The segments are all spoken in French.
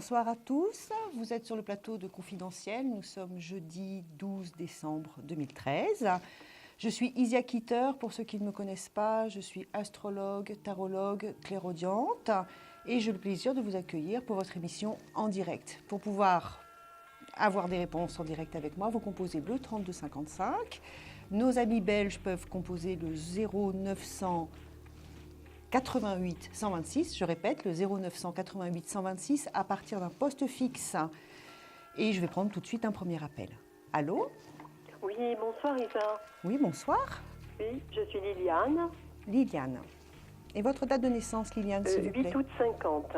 Bonsoir à tous, vous êtes sur le plateau de Confidentiel, nous sommes jeudi 12 décembre 2013. Je suis Isia Kitter, pour ceux qui ne me connaissent pas, je suis astrologue, tarologue, clairaudiente et j'ai le plaisir de vous accueillir pour votre émission en direct. Pour pouvoir avoir des réponses en direct avec moi, vous composez le 3255. Nos amis belges peuvent composer le 0900 88 126, je répète, le 0988 126 à partir d'un poste fixe. Et je vais prendre tout de suite un premier appel. Allô ? Oui, bonsoir Isa. Oui, bonsoir. Oui, je suis Liliane. Liliane. Et votre date de naissance, Liliane, s'il vous plaît ? 8 août 50.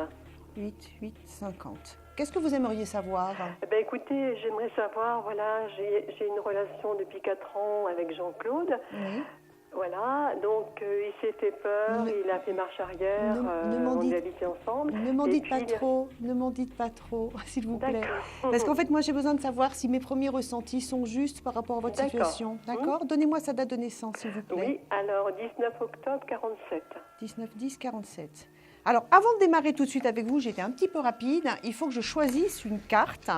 8/8/50. Qu'est-ce que vous aimeriez savoir ? Écoutez, j'aimerais savoir, voilà, j'ai une relation depuis 4 ans avec Jean-Claude. Oui. Voilà, donc il s'est fait peur, il a fait marche arrière, on a habité ensemble. Ne m'en dites pas trop, ne m'en dites pas trop, s'il vous plaît. D'accord. Parce qu'en fait, moi, j'ai besoin de savoir si mes premiers ressentis sont justes par rapport à votre situation. D'accord ? Donnez-moi sa date de naissance, s'il vous plaît. Oui, alors 19 octobre 47. 19/10/47. Alors, avant de démarrer tout de suite avec vous, j'étais un petit peu rapide. Il faut que je choisisse une carte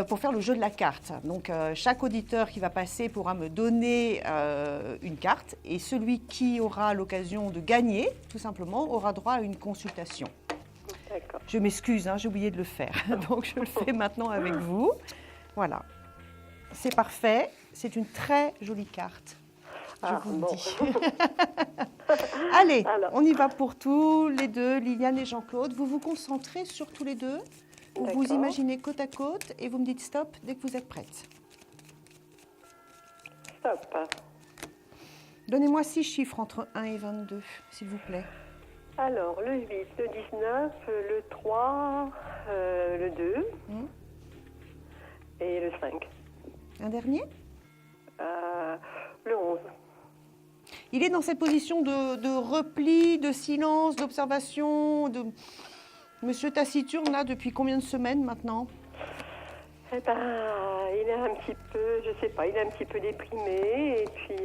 pour faire le jeu de la carte. Donc, chaque auditeur qui va passer pourra me donner une carte et celui qui aura l'occasion de gagner, tout simplement, aura droit à une consultation. D'accord. Je m'excuse, j'ai oublié de le faire. Donc, je le fais maintenant avec vous. Voilà. C'est parfait. C'est une très jolie carte. Je vous le dis. Allez, on y va pour tous les deux, Liliane et Jean-Claude. Vous vous concentrez sur tous les deux. Vous vous imaginez côte à côte et vous me dites stop dès que vous êtes prête. Stop. Donnez-moi 6 chiffres entre 1 et 22, s'il vous plaît. Alors, le 8, le 19, le 3, le 2 et le 5. Un dernier ? Le 11. Il est dans cette position de repli, de silence, d'observation, de... Monsieur taciturne, là, depuis combien de semaines maintenant ? Il est un petit peu, je sais pas, il est un petit peu déprimé et puis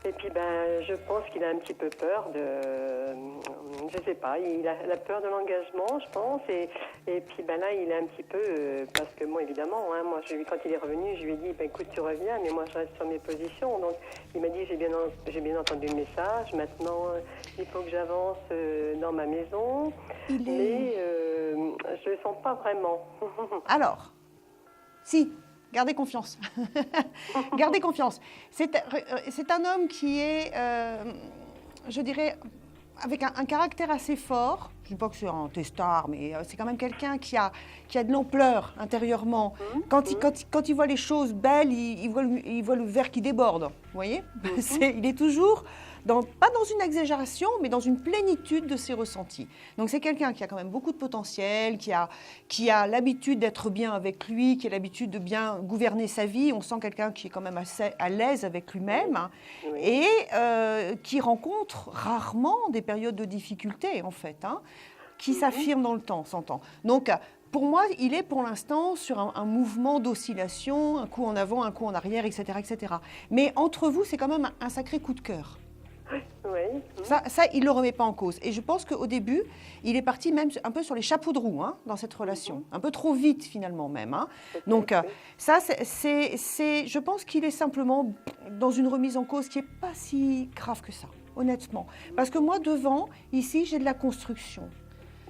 je pense qu'il a un petit peu peur je sais pas, il a peur de l'engagement, je pense, et puis là, il est un petit peu, parce que moi, évidemment, moi, quand il est revenu, je lui ai dit, écoute, tu reviens, mais moi, je reste sur mes positions. Donc, il m'a dit, j'ai bien entendu le message, maintenant, il faut que j'avance dans ma maison, mais je le sens pas vraiment. Alors, si, gardez confiance. Gardez confiance. C'est un homme qui est, je dirais, avec un caractère assez fort. Je ne dis pas que c'est un testard, mais c'est quand même quelqu'un qui a de l'ampleur intérieurement. Quand il voit les choses belles, il voit le verre qui déborde. Vous voyez ? Il est toujours... pas dans une exagération, mais dans une plénitude de ses ressentis. Donc c'est quelqu'un qui a quand même beaucoup de potentiel, qui a l'habitude d'être bien avec lui, qui a l'habitude de bien gouverner sa vie. On sent quelqu'un qui est quand même assez à l'aise avec lui-même et qui rencontre rarement des périodes de difficulté, en fait, qui s'affirme dans le temps, s'entend. Donc, pour moi, il est pour l'instant sur un mouvement d'oscillation, un coup en avant, un coup en arrière, etc., etc. Mais entre vous, c'est quand même un sacré coup de cœur. Oui. Ça, il ne le remet pas en cause. Et je pense qu'au début, il est parti même un peu sur les chapeaux de roue dans cette relation. Un peu trop vite, finalement, même. Donc, ça, je pense qu'il est simplement dans une remise en cause qui n'est pas si grave que ça, honnêtement. Parce que moi, devant, ici, j'ai de la construction.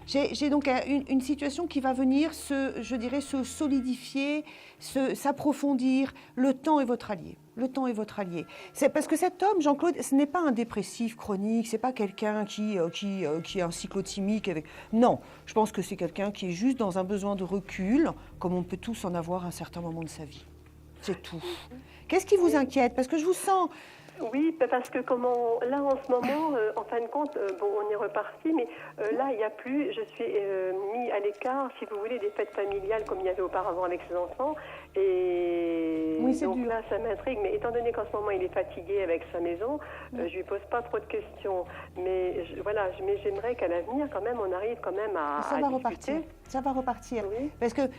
J'ai donc une situation qui va venir se solidifier, s'approfondir. Le temps est votre allié. Le temps est votre allié. C'est parce que cet homme, Jean-Claude, ce n'est pas un dépressif chronique, c'est pas quelqu'un qui est un cyclotimique. Non, je pense que c'est quelqu'un qui est juste dans un besoin de recul, comme on peut tous en avoir à un certain moment de sa vie. C'est tout. Qu'est-ce qui vous inquiète ? Parce que je vous sens... Oui, parce que là en ce moment, en fin de compte, on est reparti, mais là il n'y a plus, je suis mis à l'écart, si vous voulez, des fêtes familiales comme il y avait auparavant avec ses enfants, et donc dur. Là ça m'intrigue, mais étant donné qu'en ce moment il est fatigué avec sa maison, je lui pose pas trop de questions, mais j'aimerais qu'à l'avenir quand même on arrive quand même à repartir. Ça va repartir, oui. Parce que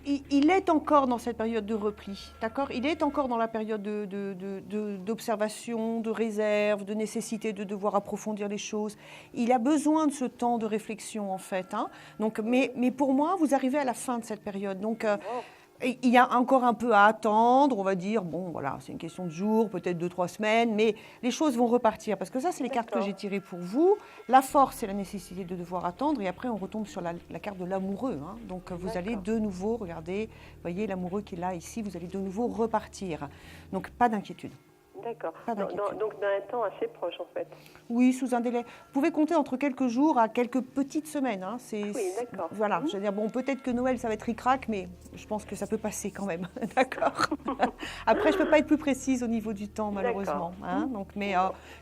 il est encore dans cette période de repli, d'accord ? Il est encore dans la période d'observation d'observation, de réserve, de nécessité de devoir approfondir les choses. Il a besoin de ce temps de réflexion, en fait. Hein. Donc, mais pour moi, vous arrivez à la fin de cette période. Donc, il y a encore un peu à attendre, on va dire, bon, voilà, c'est une question de jours, peut-être 2-3 semaines, mais les choses vont repartir. Parce que ça, c'est les cartes que j'ai tirées pour vous. La force, c'est la nécessité de devoir attendre. Et après, on retombe sur la carte de l'amoureux. Hein. Donc, vous allez de nouveau, regardez, voyez l'amoureux qui est là, ici, vous allez de nouveau repartir. Donc, pas d'inquiétude. D'accord. Donc dans un temps assez proche, en fait. Oui, sous un délai. Vous pouvez compter entre quelques jours à quelques petites semaines. Hein. Oui, d'accord. Voilà, je veux dire, bon, peut-être que Noël, ça va être ric-rac, mais je pense que ça peut passer quand même. D'accord. Après, je ne peux pas être plus précise au niveau du temps, malheureusement. Hein. Donc, mais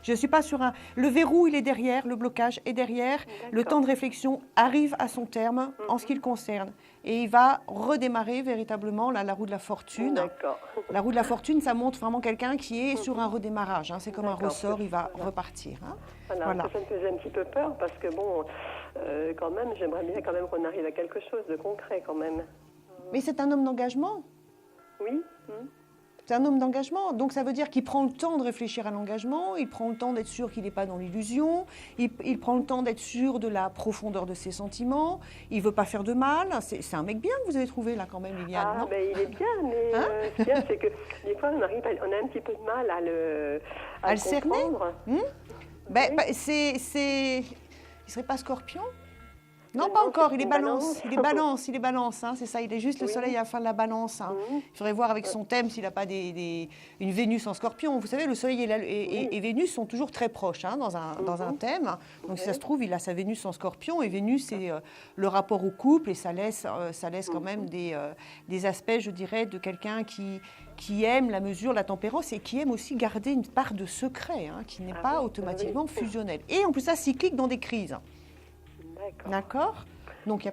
je ne suis pas sur un... Le verrou, il est derrière, le blocage est derrière. Le temps de réflexion arrive à son terme en ce qui le concerne. Et il va redémarrer véritablement la roue de la fortune. D'accord. La roue de la fortune, ça montre vraiment quelqu'un qui est sur un redémarrage. Hein. C'est comme un ressort, il va repartir. Hein. Voilà. Ça me faisait un petit peu peur parce que bon, quand même, j'aimerais bien quand même qu'on arrive à quelque chose de concret quand même. Mais c'est un homme d'engagement. Oui. C'est un homme d'engagement, donc ça veut dire qu'il prend le temps de réfléchir à l'engagement, il prend le temps d'être sûr qu'il n'est pas dans l'illusion, il prend le temps d'être sûr de la profondeur de ses sentiments, il ne veut pas faire de mal. C'est un mec bien que vous avez trouvé là quand même, Liliane, non ? Ben, il est bien, mais ce qu'il y a, c'est que des fois on a un petit peu de mal à le cerner. Oui. Il ne serait pas Scorpion ? Non, pas encore, il est balance. Il est balance, hein, c'est ça, il est juste le soleil à la fin de la balance. Hein. Il faudrait voir avec son thème s'il n'a pas une Vénus en Scorpion. Vous savez, le soleil et Vénus sont toujours très proches hein, dans un thème. Donc si ça se trouve, il a sa Vénus en Scorpion et Vénus, c'est le rapport au couple et ça laisse quand même des aspects, je dirais, de quelqu'un qui aime la mesure, la tempérance et qui aime aussi garder une part de secret, hein, qui n'est pas automatiquement fusionnel. Et en plus, ça cyclique dans des crises. D'accord. Donc, il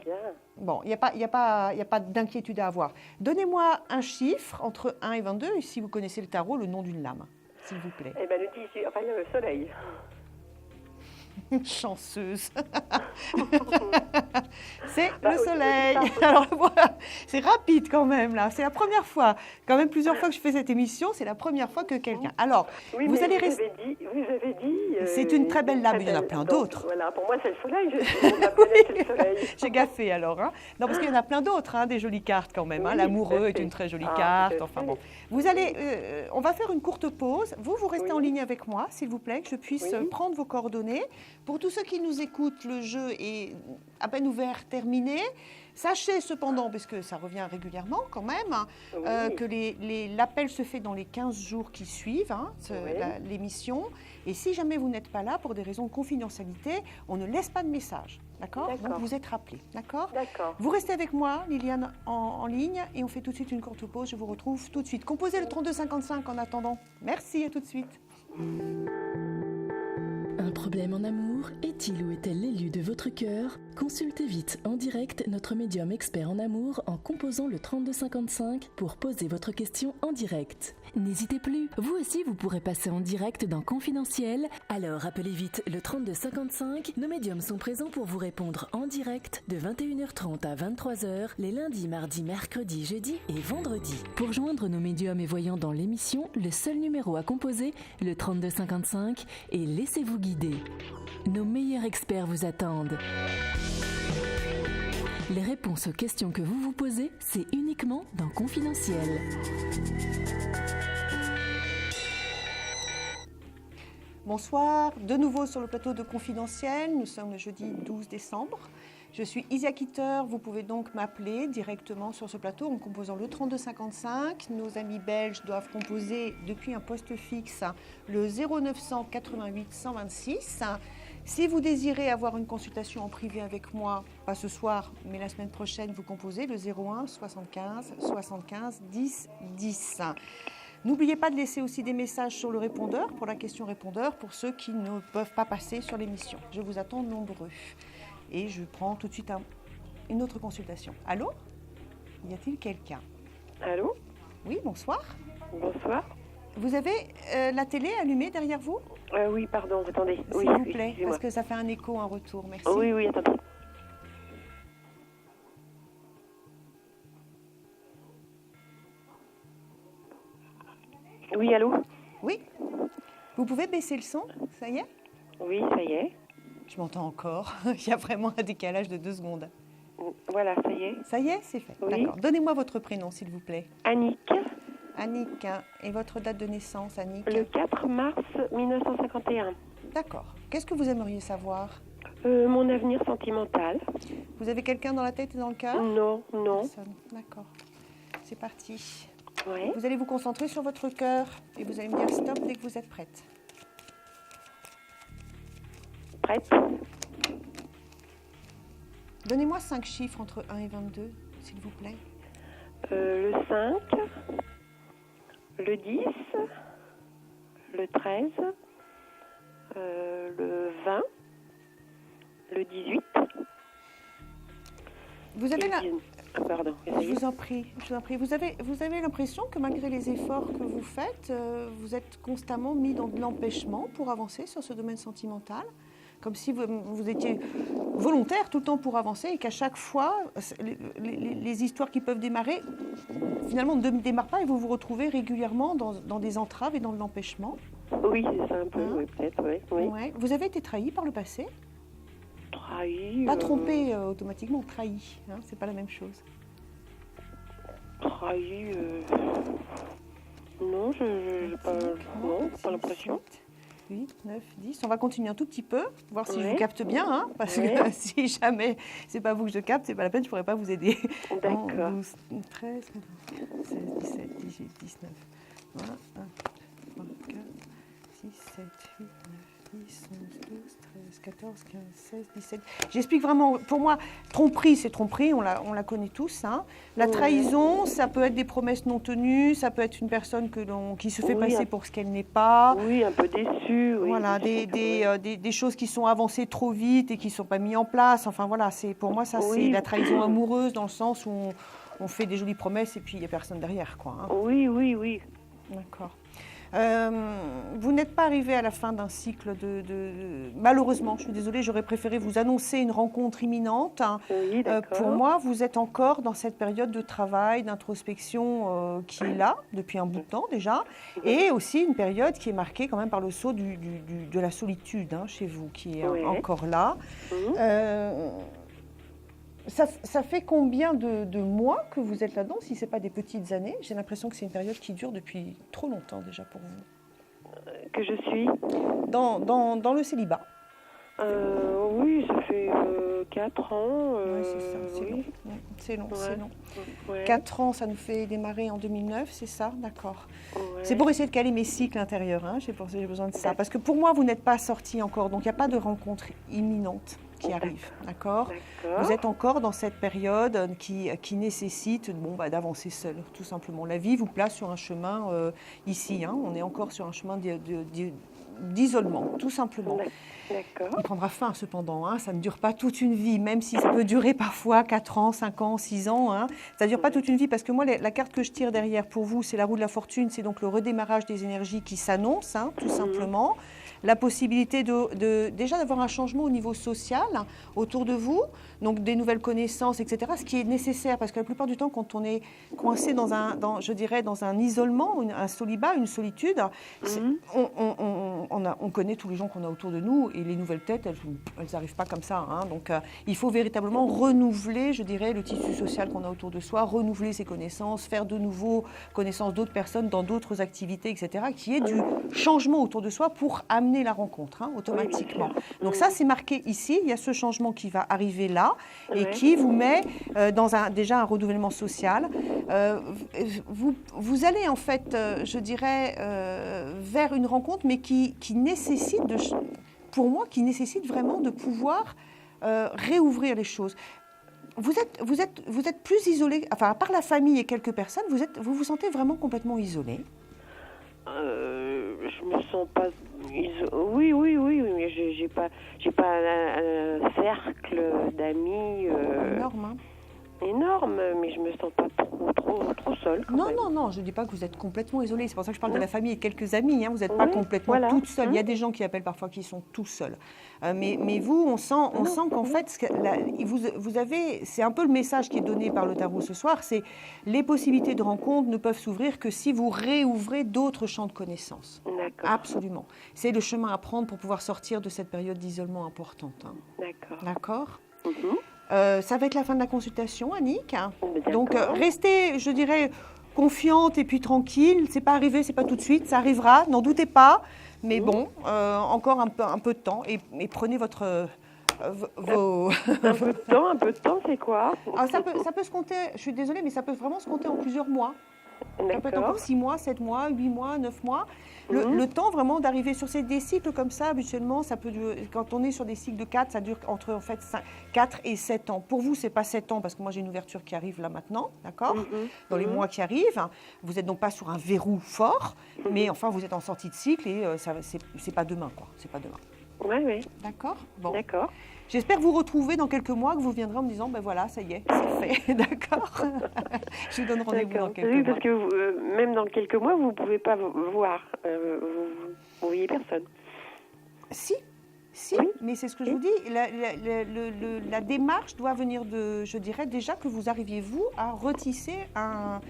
n'y a pas d'inquiétude à avoir. Donnez-moi un chiffre entre 1 et 22, et si vous connaissez le tarot, le nom d'une lame, s'il vous plaît. Eh bien, le soleil. Chanceuse. C'est le soleil. Alors voilà, c'est rapide quand même là. C'est la première fois, quand même plusieurs fois que je fais cette émission, c'est la première fois que quelqu'un. Alors, oui, vous allez rester. Vous avez dit. C'est une très belle lame, il y en a plein d'autres. Voilà, pour moi c'est le soleil. C'est le soleil. J'ai gaffé alors. Hein. Non, parce qu'il y en a plein d'autres, hein, des jolies cartes quand même. Hein. L'amoureux est une très jolie carte. Enfin bon. Vous allez, on va faire une courte pause. Vous restez en ligne avec moi, s'il vous plaît, que je puisse prendre vos coordonnées. Pour tous ceux qui nous écoutent, le jeu est à peine ouvert, terminé. Sachez cependant, parce que ça revient régulièrement quand même, que l'appel se fait dans les 15 jours qui suivent l'émission. Et si jamais vous n'êtes pas là, pour des raisons de confidentialité, on ne laisse pas de message. D'accord. Donc vous êtes rappelé. D'accord. Vous restez avec moi, Liliane, en ligne, et on fait tout de suite une courte pause. Je vous retrouve tout de suite. Composez le 3255 en attendant. Merci, à tout de suite. Un problème en amour, est-il ou est-elle l'élu de votre cœur ? Consultez vite en direct notre médium expert en amour en composant le 3255 pour poser votre question en direct. N'hésitez plus, vous aussi vous pourrez passer en direct dans Confidentiel, alors appelez vite le 3255, nos médiums sont présents pour vous répondre en direct de 21h30 à 23h les lundis, mardis, mercredis, jeudis et vendredis. Pour joindre nos médiums et voyants dans l'émission, le seul numéro à composer, le 3255, et laissez-vous guider. Nos meilleurs experts vous attendent. Les réponses aux questions que vous vous posez, c'est uniquement dans Confidentiel. Bonsoir, de nouveau sur le plateau de Confidentiel. Nous sommes le jeudi 12 décembre. Je suis Isia Kitter. Vous pouvez donc m'appeler directement sur ce plateau en composant le 3255. Nos amis belges doivent composer depuis un poste fixe le 0900 88 126. Si vous désirez avoir une consultation en privé avec moi, pas ce soir, mais la semaine prochaine, vous composez le 01 75 75 10 10. N'oubliez pas de laisser aussi des messages sur le répondeur, pour la question répondeur, pour ceux qui ne peuvent pas passer sur l'émission. Je vous attends nombreux. Et je prends tout de suite une autre consultation. Allô ? Y a-t-il quelqu'un ? Allô ? Oui, bonsoir. Bonsoir. Vous avez la télé allumée derrière vous ? Oui, pardon, attendez. S'il vous plaît, parce que ça fait un écho, un retour. Merci. Oui, attendez. Oui, allô ? Oui. Vous pouvez baisser le son? Ça y est? Oui, ça y est. Je m'entends encore. Il y a vraiment un décalage de 2 secondes. Voilà, ça y est. Ça y est, c'est fait. Oui. D'accord. Donnez-moi votre prénom, s'il vous plaît. Annick, Annick. Et votre date de naissance, Annick? le 4 mars 1951. D'accord. Qu'est-ce que vous aimeriez savoir? Mon avenir sentimental. Vous avez quelqu'un dans la tête et dans le cœur? Non, non. Personne. D'accord. C'est parti. Ouais. Vous allez vous concentrer sur votre cœur et vous allez me dire stop dès que vous êtes prête. Prête? Donnez-moi 5 chiffres entre 1 et 22, s'il vous plaît. Le 5, le 10, le 13, le 20, le 18. Vous avez la... Pardon. Je vous en prie, je vous en prie. Vous avez l'impression que malgré les efforts que vous faites, vous êtes constamment mis dans de l'empêchement pour avancer sur ce domaine sentimental, comme si vous étiez volontaire tout le temps pour avancer et qu'à chaque fois, les histoires qui peuvent démarrer, finalement ne démarrent pas et vous vous retrouvez régulièrement dans des entraves et dans de l'empêchement. Oui, c'est ça un peu, oui, peut-être, oui. Oui. Ouais. Vous avez été trahi par le passé? Trahi. Pas trompé automatiquement, trahi, hein, c'est pas la même chose. Trahi. Non, je pas, non, pas l'impression. 8, 9, 10. On va continuer un tout petit peu, voir si je Ouais. vous capte bien, hein, parce Ouais. que si jamais c'est pas vous que je capte, c'est pas la peine, je pourrais pas vous aider. D'accord. 12, 13, 16, 17, 18, 19. Voilà. 1, 2, 3, 4, 6, 7, 8, 9, 10, 11, 12, 13, 14, 15, 16, 17. J'explique vraiment, pour moi, tromperie, c'est tromperie, on la connaît tous. Hein. La Ouais. trahison, ça peut être des promesses non tenues, ça peut être une personne qui se fait Oui, passer un- pour ce qu'elle n'est pas. Oui, un peu déçu. Oui, Voilà, déçu, oui. des choses qui sont avancées trop vite et qui ne sont pas mises en place. Enfin voilà, pour moi, ça c'est Oui. la trahison amoureuse dans le sens où on fait des jolies promesses et puis il n'y a personne derrière, quoi. Hein. Oui, oui, oui. D'accord. Vous n'êtes pas arrivé à la fin d'un cycle malheureusement, je suis désolée, j'aurais préféré vous annoncer une rencontre imminente. Hein. Oui, d'accord. Pour moi, vous êtes encore dans cette période de travail, d'introspection qui est là depuis un bout de temps déjà, et aussi une période qui est marquée quand même par le saut de la solitude hein, chez vous, qui est Ouais. encore là. Mhm. Ça fait combien de mois que vous êtes là-dedans, si ce n'est pas des petites années? J'ai l'impression que c'est une période qui dure depuis trop longtemps déjà pour vous. Que je suis. Dans le célibat. Oui, ça fait 4 ans. Oui, c'est ça, c'est oui. long. C'est long, Ouais. c'est long. Ouais. 4 ans, ça nous fait démarrer en 2009, c'est ça? D'accord. Ouais. C'est pour essayer de caler mes cycles intérieurs, hein, j'ai besoin de ça. Parce que pour moi, vous n'êtes pas sorti encore, donc il n'y a pas de rencontre imminente qui arrive, d'accord? D'accord. Vous êtes encore dans cette période qui nécessite d'avancer seul, tout simplement. La vie vous place sur un chemin ici, hein, on est encore sur un chemin d'isolement, tout simplement. D'accord. Il prendra fin cependant, hein, ça ne dure pas toute une vie, même si ça peut durer parfois 4 ans, 5 ans, 6 ans. Hein, ça ne dure pas toute une vie parce que moi, la carte que je tire derrière pour vous, c'est la roue de la fortune, c'est donc le redémarrage des énergies qui s'annonce, hein, tout simplement. La possibilité déjà d'avoir un changement au niveau social autour de vous, donc des nouvelles connaissances, etc. Ce qui est nécessaire parce que la plupart du temps, quand on est coincé dans un isolement, un célibat, une solitude, on connaît tous les gens qu'on a autour de nous et les nouvelles têtes, elles n'arrivent pas comme ça. Hein. Donc, il faut véritablement renouveler, je dirais, le tissu social qu'on a autour de soi, renouveler ses connaissances, faire de nouveau connaissance d'autres personnes dans d'autres activités, etc. Qui est du changement autour de soi pour amener la rencontre, hein, automatiquement. Donc ça, c'est marqué ici. Il y a ce changement qui va arriver là et qui vous met dans déjà un renouvellement social. Vous allez en fait, je dirais, vers une rencontre, mais qui nécessite, pour moi, qui nécessite vraiment de pouvoir réouvrir les choses. Vous êtes plus isolé, enfin, à part la famille et quelques personnes, vous vous sentez vraiment complètement isolé? Je me sens pas. Oui, mais j'ai pas un cercle d'amis. Énorme, hein. énorme, mais je me sens pas trop seule. quand même. Non, je ne dis pas que vous êtes complètement isolée. C'est pour ça que je parle de la famille et de quelques amis. Hein. Vous n'êtes pas Oui, complètement voilà. toute seule. Il y a des gens qui appellent parfois qui sont tout seuls. Mais vous, on sent qu'en fait, vous avez, c'est un peu le message qui est donné par le tarot ce soir, c'est les possibilités de rencontre ne peuvent s'ouvrir que si vous réouvrez d'autres champs de connaissances. D'accord. Absolument. C'est le chemin à prendre pour pouvoir sortir de cette période d'isolement importante. Hein. D'accord. D'accord. Mhm. Ça va être la fin de la consultation, Annick. D'accord. Donc, restez, je dirais, confiante et puis tranquille. C'est pas arrivé, c'est pas tout de suite, ça arrivera, n'en doutez pas. Mais bon, encore un peu de temps et prenez votre... vos... Un peu de temps, c'est quoi? Ah, ça peut se compter, je suis désolée, mais ça peut vraiment se compter en plusieurs mois. Ça peut être D'accord. encore 6 mois, 7 mois, 8 mois, 9 mois. Le temps vraiment d'arriver sur des cycles comme ça, habituellement, ça peut durer, quand on est sur des cycles de 4, ça dure entre en fait 4 et 7 ans. Pour vous, ce n'est pas 7 ans, parce que moi j'ai une ouverture qui arrive là maintenant, d'accord? Dans les mois qui arrivent. Vous n'êtes donc pas sur un verrou fort, mais enfin vous êtes en sortie de cycle et c'est pas demain, quoi. C'est pas demain. Oui. D'accord? Bon. D'accord. J'espère vous retrouver dans quelques mois, que vous viendrez en me disant, ben voilà, ça y est, c'est fait, d'accord? Je vous donne rendez-vous dans quelques Oui, mois. parce que même dans quelques mois, vous ne pouvez pas voir. Vous voyez personne. Si, Oui. mais c'est ce que je vous dis. La démarche doit venir de, je dirais déjà que vous arriviez, vous, à retisser à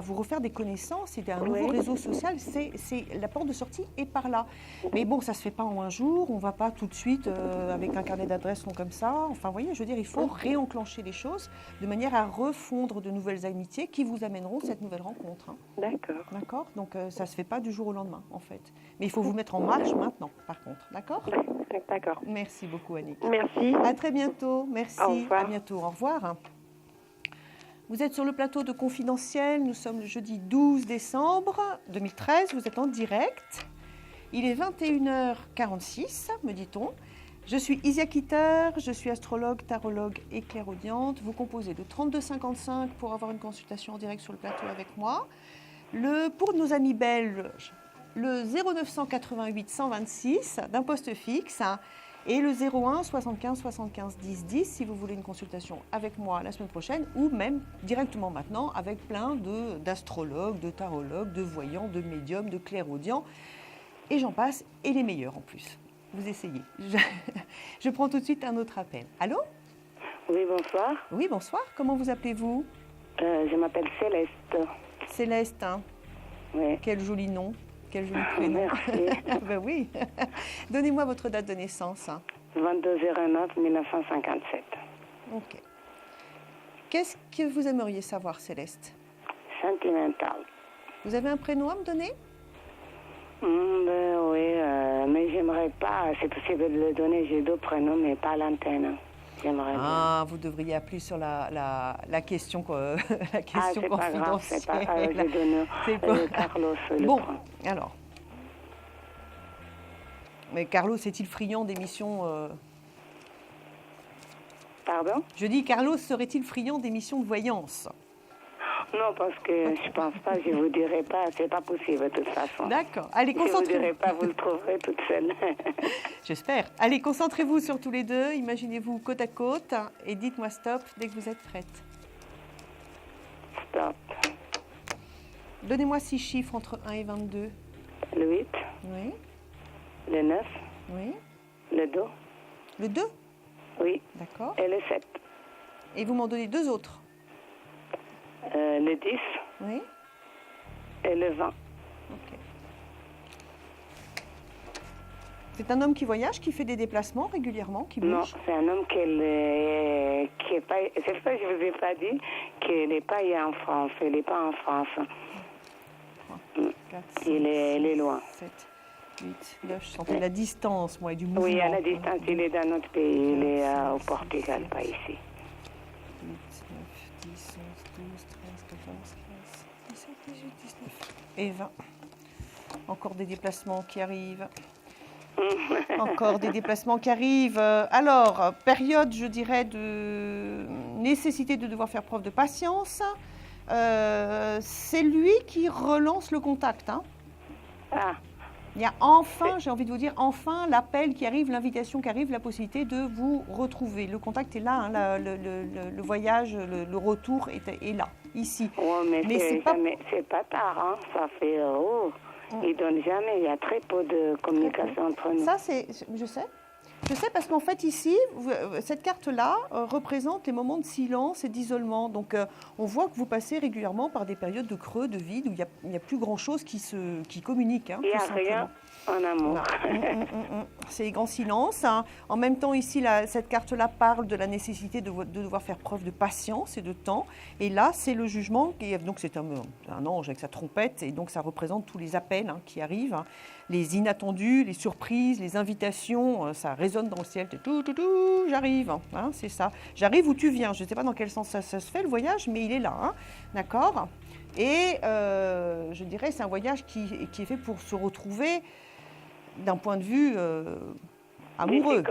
vous refaire des connaissances et un nouveau réseau social. C'est la porte de sortie est par là. Mais bon, ça ne se fait pas en un jour. On ne va pas tout de suite avec un carnet d'adresses comme ça. Enfin, vous voyez, je veux dire, il faut réenclencher les choses de manière à refondre de nouvelles amitiés qui vous amèneront cette nouvelle rencontre. Hein. D'accord. D'accord? Donc, ça ne se fait pas du jour au lendemain, en fait. Mais il faut vous mettre en marche maintenant, par contre. D'accord? D'accord. Merci beaucoup, Annick. Merci. À très bientôt. Merci. Au revoir. À bientôt. Au revoir. Vous êtes sur le plateau de Confidentiel. Nous sommes le jeudi 12 décembre 2013. Vous êtes en direct. Il est 21h46, me dit-on. Je suis Isia Kitter. Je suis astrologue, tarologue et clairaudiente. Vous composez le 3255 pour avoir une consultation en direct sur le plateau avec moi. Pour nos amis belges, le 0988 126 d'un poste fixe et le 01 75 75 10 10 si vous voulez une consultation avec moi la semaine prochaine ou même directement maintenant avec plein d'astrologues, de tarologues, de voyants, de médiums, de clairaudients et j'en passe et les meilleurs en plus. Vous essayez. Je prends tout de suite un autre appel. Allô? Oui, bonsoir. Oui, bonsoir. Comment vous appelez-vous? Je m'appelle Céleste. Céleste, hein? Oui. Quel joli nom. Quel joli prénom. Merci. Ben oui. Donnez-moi votre date de naissance. 22/09/1957. Ok. Qu'est-ce que vous aimeriez savoir, Céleste? Sentimental. Vous avez un prénom à me donner? Oui, mais j'aimerais pas, c'est possible de le donner, j'ai deux prénoms, mais pas l'antenne. J'aimerais bien. Ah, vous devriez appeler sur la question, la question c'est pas grave, c'est pas confidentielle. grave, je donne C'est quoi? Carlos le Bon, prend. alors. Mais Carlos est-il friand d'émissions Pardon? Je dis, Carlos serait-il friand d'émissions de voyance? Non, parce que je pense pas, je vous dirai pas, c'est pas possible de toute façon. D'accord. Allez, Je vous concentrez-vous. dirai pas, vous le trouverez toute seule. J'espère. Allez, concentrez-vous sur tous les deux. Imaginez-vous côte à côte et dites-moi stop dès que vous êtes prête. Stop. Donnez-moi 6 chiffres entre 1 et 22. Le 8, Oui, le 9, oui. le 2, Le 2, oui, d'accord. et le 7. Et vous m'en donnez 2 autres. Le 10 Oui, et le 20. ok. C'est un homme qui voyage, qui fait des déplacements régulièrement, qui Non, bouge. c'est un homme qui est pas. C'est pour ça que je ne vous ai pas dit qu'il n'est pas en France. Il n'est pas en France. 4, Il est loin. 7, 8, 9. Je sentais la distance, moi, et du mouvement. Oui, à la distance, il est dans notre pays. Il est au Portugal, pas ici. 8, 9, 10, 11, 12, 13, 14, 15, 17, 18, 19 et 20. Encore des déplacements qui arrivent. Encore des déplacements qui arrivent. Alors, période, je dirais, de nécessité de devoir faire preuve de patience. C'est lui qui relance le contact. Hein. Ah, Il y a enfin, j'ai envie de vous dire, enfin l'appel qui arrive, l'invitation qui arrive, la possibilité de vous retrouver. Le contact est là, hein, le voyage, le retour est là, ici. Ouais, mais c'est pas tard, hein. Ça fait... ils donnent jamais, il y a très peu de communication entre nous. Ça, je sais. Je sais parce qu'en fait ici, cette carte-là représente les moments de silence et d'isolement. Donc on voit que vous passez régulièrement par des périodes de creux, de vide, où il n'y a plus grand-chose qui communique. Hein, il n'y a rien en amour. C'est les grands silences. Hein. En même temps ici, cette carte-là parle de la nécessité de devoir faire preuve de patience et de temps. Et là, c'est le jugement. Donc c'est un ange avec sa trompette et donc ça représente tous les appels qui arrivent. Hein. Les inattendus, les surprises, les invitations, ça résonne dans le ciel. J'arrive, hein, c'est ça. J'arrive où tu viens. Je ne sais pas dans quel sens ça se fait, le voyage, mais il est là, hein, d'accord ? Et je dirais c'est un voyage qui est fait pour se retrouver d'un point de vue amoureux.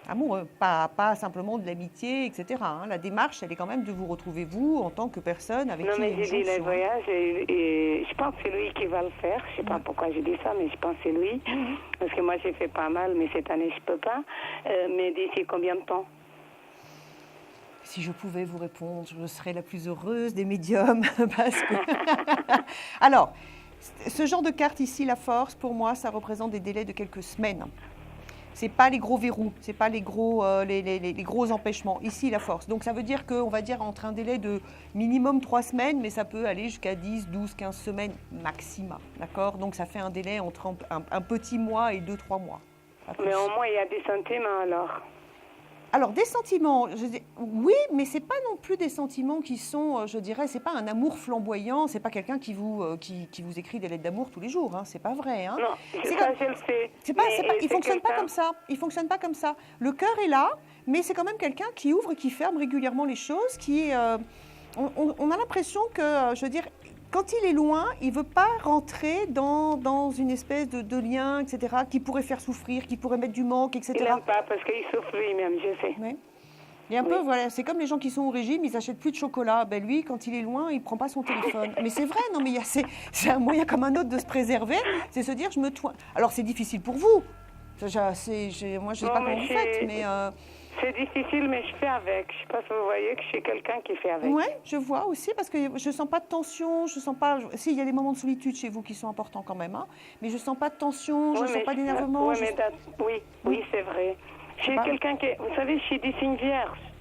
Amoureux, pas simplement de l'amitié, etc. Hein. La démarche, elle est quand même de vous retrouver vous en tant que personne avec qui... Non, mais j'ai dit le voyage et je pense que c'est lui qui va le faire. Je ne sais pas pourquoi j'ai dit ça, mais je pense que c'est lui. Parce que moi, j'ai fait pas mal, mais cette année, je ne peux pas. Mais d'ici combien de temps? Si je pouvais vous répondre, je serais la plus heureuse des médiums. Parce que... Alors, ce genre de carte ici, la force, pour moi, ça représente des délais de quelques semaines. Ce n'est pas les gros verrous, ce n'est pas les gros empêchements. Ici, la force. Donc, ça veut dire qu'on va dire entre un délai de minimum 3 semaines, mais ça peut aller jusqu'à 10, 12, 15 semaines maximum. D'accord? Donc, ça fait un délai entre un petit mois et 2-3 mois. Mais au moins, il y a des sentiments alors. Alors, des sentiments, oui, mais ce n'est pas non plus des sentiments qui sont, je dirais, ce n'est pas un amour flamboyant, ce n'est pas quelqu'un qui vous écrit des lettres d'amour tous les jours, hein, ce n'est pas vrai. Hein. Non, je le sais. Il ne fonctionne pas comme ça, il fonctionne pas comme ça. Le cœur est là, mais c'est quand même quelqu'un qui ouvre et qui ferme régulièrement les choses, on a l'impression que, je veux dire, quand il est loin, il ne veut pas rentrer dans une espèce de lien, etc., qui pourrait faire souffrir, qui pourrait mettre du manque, etc. Il n'aime pas parce qu'il souffre lui-même, je sais. Oui. Et un peu, voilà, c'est comme les gens qui sont au régime, ils n'achètent plus de chocolat. Ben lui, quand il est loin, il ne prend pas son téléphone. Mais c'est vrai, non, mais c'est un moyen comme un autre de se préserver, c'est se dire, je me toine. Alors, c'est difficile pour vous. Moi, je ne sais pas comment vous faites, mais... C'est difficile, mais je fais avec. Je ne sais pas si vous voyez que je suis quelqu'un qui fait avec. Oui, je vois aussi, parce que je ne sens pas de tension, je sens pas... Si, il y a des moments de solitude chez vous qui sont importants quand même, hein, mais je ne sens pas de tension, je ne sens pas d'énervement. Oui, c'est vrai. Je suis quelqu'un qui... Vous savez, je suis des signes vierges.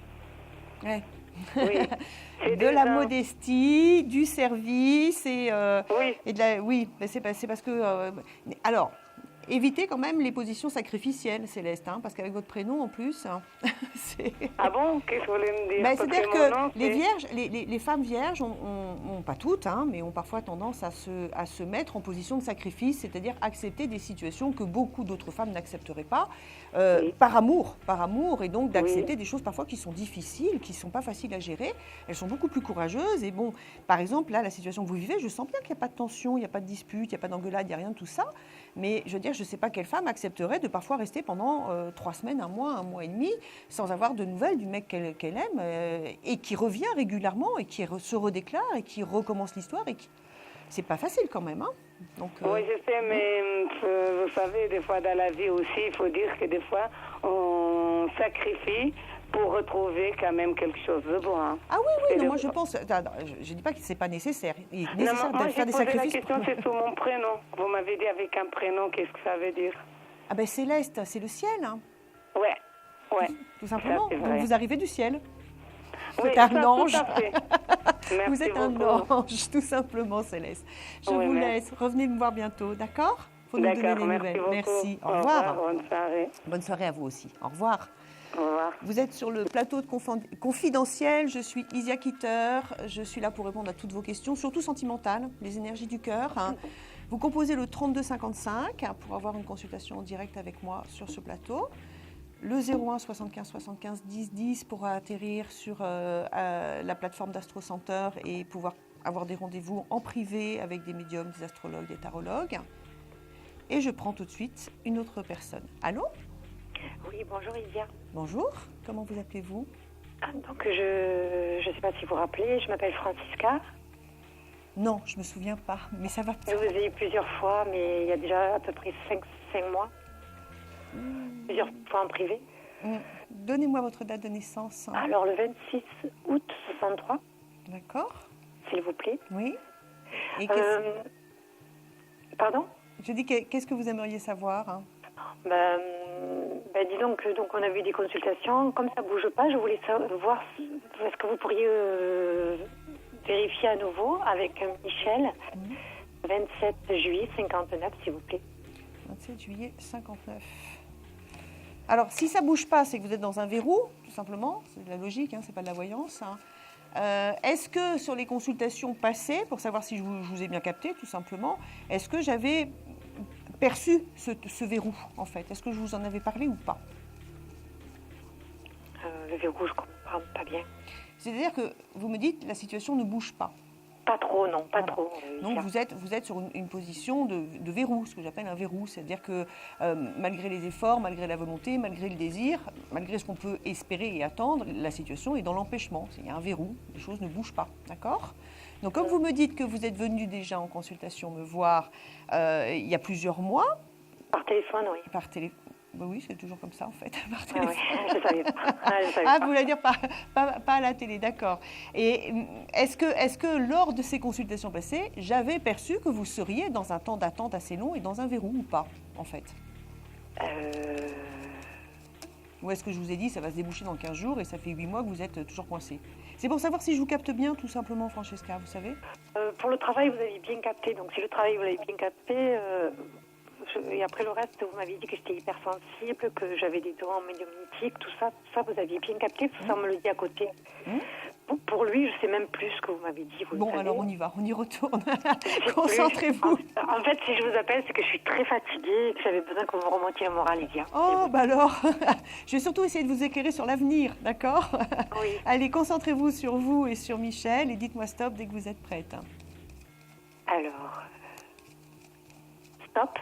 Ouais. Oui. De la modestie, du service et de la... Oui, c'est parce que... Alors... Évitez quand même les positions sacrificielles, Céleste, hein, parce qu'avec votre prénom en plus, hein, c'est... Ah bon? Qu'est-ce que vous voulez me dire? C'est-à-dire que les vierges, les femmes vierges, ont pas toutes, hein, mais ont parfois tendance à se mettre en position de sacrifice, c'est-à-dire accepter des situations que beaucoup d'autres femmes n'accepteraient pas, par amour, et donc d'accepter des choses parfois qui sont difficiles, qui ne sont pas faciles à gérer. Elles sont beaucoup plus courageuses et bon, par exemple, là, la situation que vous vivez, je sens bien qu'il n'y a pas de tension, il n'y a pas de dispute, il n'y a pas d'engueulade, il n'y a rien de tout ça, mais je veux dire, je ne sais pas quelle femme accepterait de parfois rester pendant 3 semaines, un mois et demi, sans avoir de nouvelles du mec qu'elle aime, et qui revient régulièrement, et qui se redéclare, et qui recommence l'histoire. C'est pas facile quand même. Hein. Donc, oui, je sais, mais vous savez, des fois dans la vie aussi, il faut dire que des fois, on sacrifie pour retrouver quand même quelque chose de bon. Hein. Ah oui, non, moi je pense... Je ne dis pas que ce n'est pas nécessaire. Il est nécessaire de faire des sacrifices. La question, c'est sur mon prénom. Vous m'avez dit avec un prénom, qu'est-ce que ça veut dire? Ah ben Céleste, c'est le ciel. Hein. Ouais. Tout simplement. Ça, donc vous arrivez du ciel. Vous oui, êtes un ange. Tout à fait. Merci vous êtes beaucoup. Un ange, tout simplement, Céleste. Je vous laisse. Revenez me voir bientôt, d'accord? Faut nous donner des nouvelles. Beaucoup. Merci. Au revoir. Bonne soirée. Bonne soirée à vous aussi. Au revoir. Au revoir. Vous êtes sur le plateau de Confidentiel. Je suis Isia Kitter. Je suis là pour répondre à toutes vos questions, surtout sentimentales, les énergies du cœur. Hein. Vous composez le 3255 pour avoir une consultation en direct avec moi sur ce plateau. Le 01 75 75 10 10 pour atterrir sur la plateforme d'Astro Center et pouvoir avoir des rendez-vous en privé avec des médiums, des astrologues, des tarologues. Et je prends tout de suite une autre personne. Allô? Oui, bonjour Isia. Bonjour, comment vous appelez-vous? Donc je ne sais pas si vous vous rappelez, je m'appelle Francisca. Non, je me souviens pas, mais ça va. Je vous ai eu plusieurs fois, mais il y a déjà à peu près 5 mois. Plusieurs fois en privé. Donnez-moi votre date de naissance. Alors, le 26 août 63, D'accord. s'il vous plaît. Oui. Et Pardon? je dis, qu'est-ce que vous aimeriez savoir? Disons que donc on a vu des consultations. Comme ça bouge pas, je voulais voir est-ce que vous pourriez vérifier à nouveau avec Michel. 27 juillet 59, s'il vous plaît. 27 juillet 59. Alors, si ça bouge pas, c'est que vous êtes dans un verrou, tout simplement. C'est de la logique, c'est pas de la voyance. Est-ce que sur les consultations passées, pour savoir si je vous ai bien capté, tout simplement, est-ce que j'avais perçu ce verrou, en fait? Est-ce que je vous en avais parlé ou pas? Le verrou, je comprends pas bien. C'est-à-dire que vous me dites la situation ne bouge pas. Pas trop, non, pas trop. Donc vous êtes sur une position de verrou, ce que j'appelle un verrou. C'est-à-dire que malgré les efforts, malgré la volonté, malgré le désir, malgré ce qu'on peut espérer et attendre, la situation est dans l'empêchement. Il y a un verrou, les choses ne bougent pas. D'accord? Donc comme vous me dites que vous êtes venu déjà en consultation me voir il y a plusieurs mois. Par téléphone, oui. Par téléphone. Ben oui, c'est toujours comme ça en fait, par téléphone. Je savais pas. Vous voulez dire pas à la télé, d'accord. Et est-ce que lors de ces consultations passées, j'avais perçu que vous seriez dans un temps d'attente assez long et dans un verrou ou pas, en fait? Ou est-ce que je vous ai dit ça va se déboucher dans 15 jours et ça fait 8 mois que vous êtes toujours coincé? C'est pour savoir si je vous capte bien, tout simplement, Francesca, vous savez? Pour le travail, vous avez bien capté. Donc si le travail, vous l'avez bien capté... Et après le reste, vous m'aviez dit que j'étais hypersensible, que j'avais des dons médiumnitiques, tout ça, vous aviez bien capté, tout ça, on me le dit à côté. Pour lui, je sais même plus ce que vous m'avez dit. Vous savez. Alors on y va, on y retourne. Concentrez-vous. En fait, si je vous appelle, c'est que je suis très fatiguée et que j'avais besoin que vous me remontiez le moral, Lydia. Oh, alors, je vais surtout essayer de vous éclairer sur l'avenir, d'accord? Oui. Allez, concentrez-vous sur vous et sur Michel et dites-moi stop dès que vous êtes prête. Alors, stop.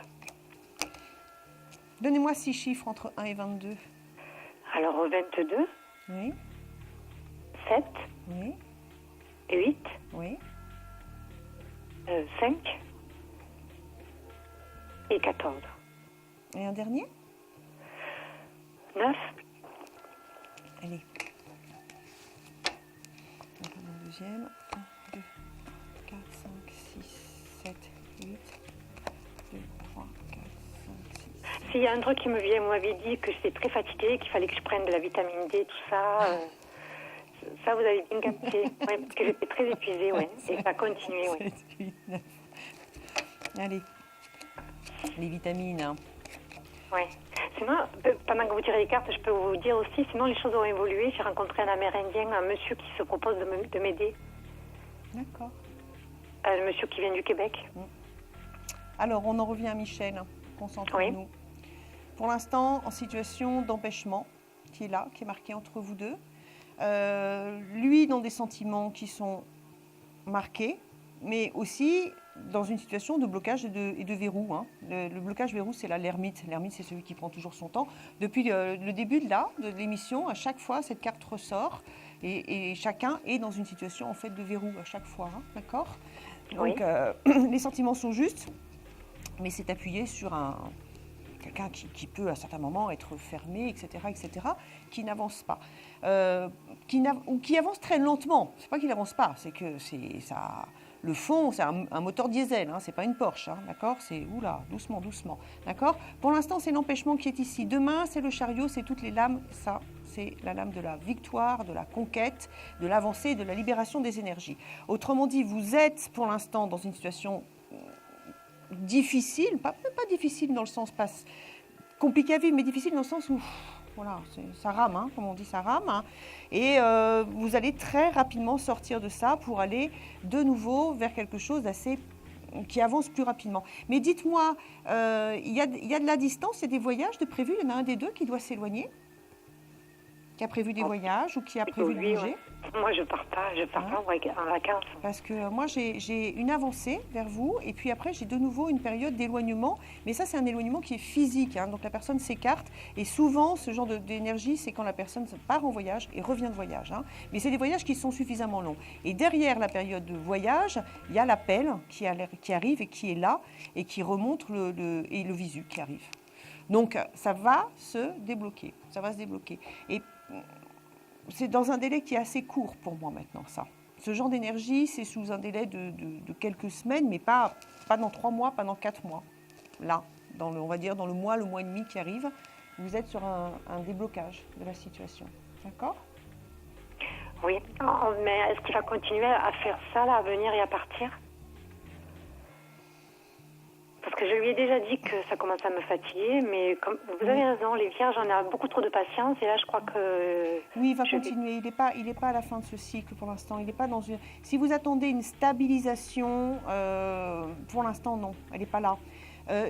Donnez-moi 6 chiffres entre 1 et 22. Alors, 22. Oui. 7. Oui. 8. Oui. 5. Et 14. Et un dernier? 9. Allez. Le deuxième. 1, 2, 4, 5, 6, 7, 8. 2, 3, 4, 5, 6. S'il y a un truc qui me vient, vous m'aviez dit que j'étais très fatiguée, qu'il fallait que je prenne de la vitamine D, tout ça. Ça, vous avez bien capté. Ouais, parce que j'étais très épuisée, ouais. Et ça a continué, oui. 7, 8, 9. Allez. Les vitamines. Oui. Sinon, pendant que vous tirez les cartes, je peux vous dire aussi, sinon les choses ont évolué. J'ai rencontré un Amérindien, un monsieur qui se propose de m'aider. D'accord. Un monsieur qui vient du Québec. Alors, on en revient à Michel. Concentrons-nous. Oui. Pour l'instant, en situation d'empêchement, qui est là, qui est marqué entre vous deux. Lui, dans des sentiments qui sont marqués, mais aussi dans une situation de blocage et de verrou. Le blocage verrou, c'est l'ermite. L'ermite, c'est celui qui prend toujours son temps. Depuis le début de l'émission, à chaque fois, cette carte ressort et chacun est dans une situation en fait de verrou à chaque fois. D'accord? Donc, les sentiments sont justes, mais c'est appuyé sur quelqu'un qui peut à certains moments être fermé, etc., qui n'avance pas. Ou qui avance très lentement. C'est pas qu'il n'avance pas, c'est que ça. Le fond, c'est un moteur diesel, c'est pas une Porsche, d'accord? C'est doucement, d'accord? Pour l'instant, c'est l'empêchement qui est ici. Demain, c'est le chariot, c'est toutes les lames. Ça, c'est la lame de la victoire, de la conquête, de l'avancée et de la libération des énergies. Autrement dit, vous êtes pour l'instant dans une situation difficile, pas difficile dans le sens pas compliqué à vivre, mais difficile dans le sens où voilà, ça rame, comme on dit, ça rame. Et vous allez très rapidement sortir de ça pour aller de nouveau vers quelque chose qui avance plus rapidement. Mais dites-moi, il y a de la distance, il y a des voyages de prévus, il y en a un des deux qui doit s'éloigner, qui a prévu des voyages ou qui a prévu de bouger. Moi, je pars pas en vacances. Parce que moi, j'ai une avancée vers vous, et puis après, j'ai de nouveau une période d'éloignement. Mais ça, c'est un éloignement qui est physique, hein, donc la personne s'écarte. Et souvent, ce genre d'énergie, c'est quand la personne part en voyage et revient de voyage. Hein. Mais c'est des voyages qui sont suffisamment longs. Et derrière la période de voyage, il y a l'appel qui arrive et qui est là, et qui remonte et le visu qui arrive. Donc, ça va se débloquer. Ça va se débloquer. Et c'est dans un délai qui est assez court pour moi maintenant, ça. Ce genre d'énergie, c'est sous un délai de quelques semaines, mais pas dans 3 mois, pas dans 4 mois. Là, on va dire dans le mois et demi qui arrive, vous êtes sur un déblocage de la situation. D'accord ? Oui, mais est-ce qu'il va continuer à faire ça, là, à venir et à partir ? Parce que je lui ai déjà dit que ça commence à me fatiguer, mais comme vous avez raison, les vierges, on a beaucoup trop de patience, et là, je crois que... Oui, il va continuer. Il n'est pas à la fin de ce cycle pour l'instant. Il n'est pas dans une... Si vous attendez une stabilisation, pour l'instant, non, elle n'est pas là.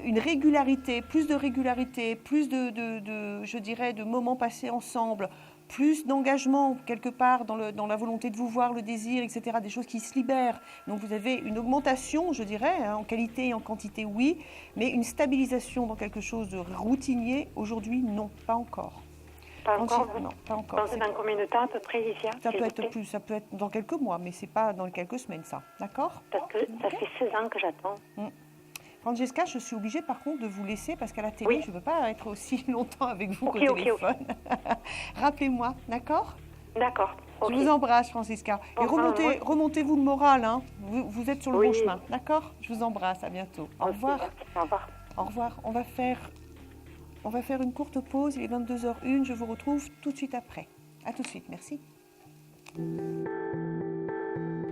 Une régularité, plus de je dirais, de moments passés ensemble, plus d'engagement quelque part dans la volonté de vous voir, le désir, etc., des choses qui se libèrent. Donc vous avez une augmentation, je dirais, hein, en qualité et en quantité, oui, mais une stabilisation dans quelque chose de routinier, aujourd'hui, non, pas encore. Pas encore, non, pas encore. Dans combien de temps à peu près, Isia ? Ça peut être dans quelques mois, mais c'est pas dans quelques semaines, ça. D'accord ? Parce que ça fait 16 ans que j'attends. Francesca, je suis obligée par contre de vous laisser parce qu'à la télé, je ne peux pas être aussi longtemps avec vous qu'au téléphone. Rappelez-moi, d'accord ? D'accord. Je vous embrasse, Francesca. Et remontez-vous le moral, hein. Vous êtes sur le bon chemin, d'accord ? Je vous embrasse, à bientôt. Au revoir. Au revoir. Au revoir. On va faire une courte pause, il est 22h01, je vous retrouve tout de suite après. À tout de suite, merci.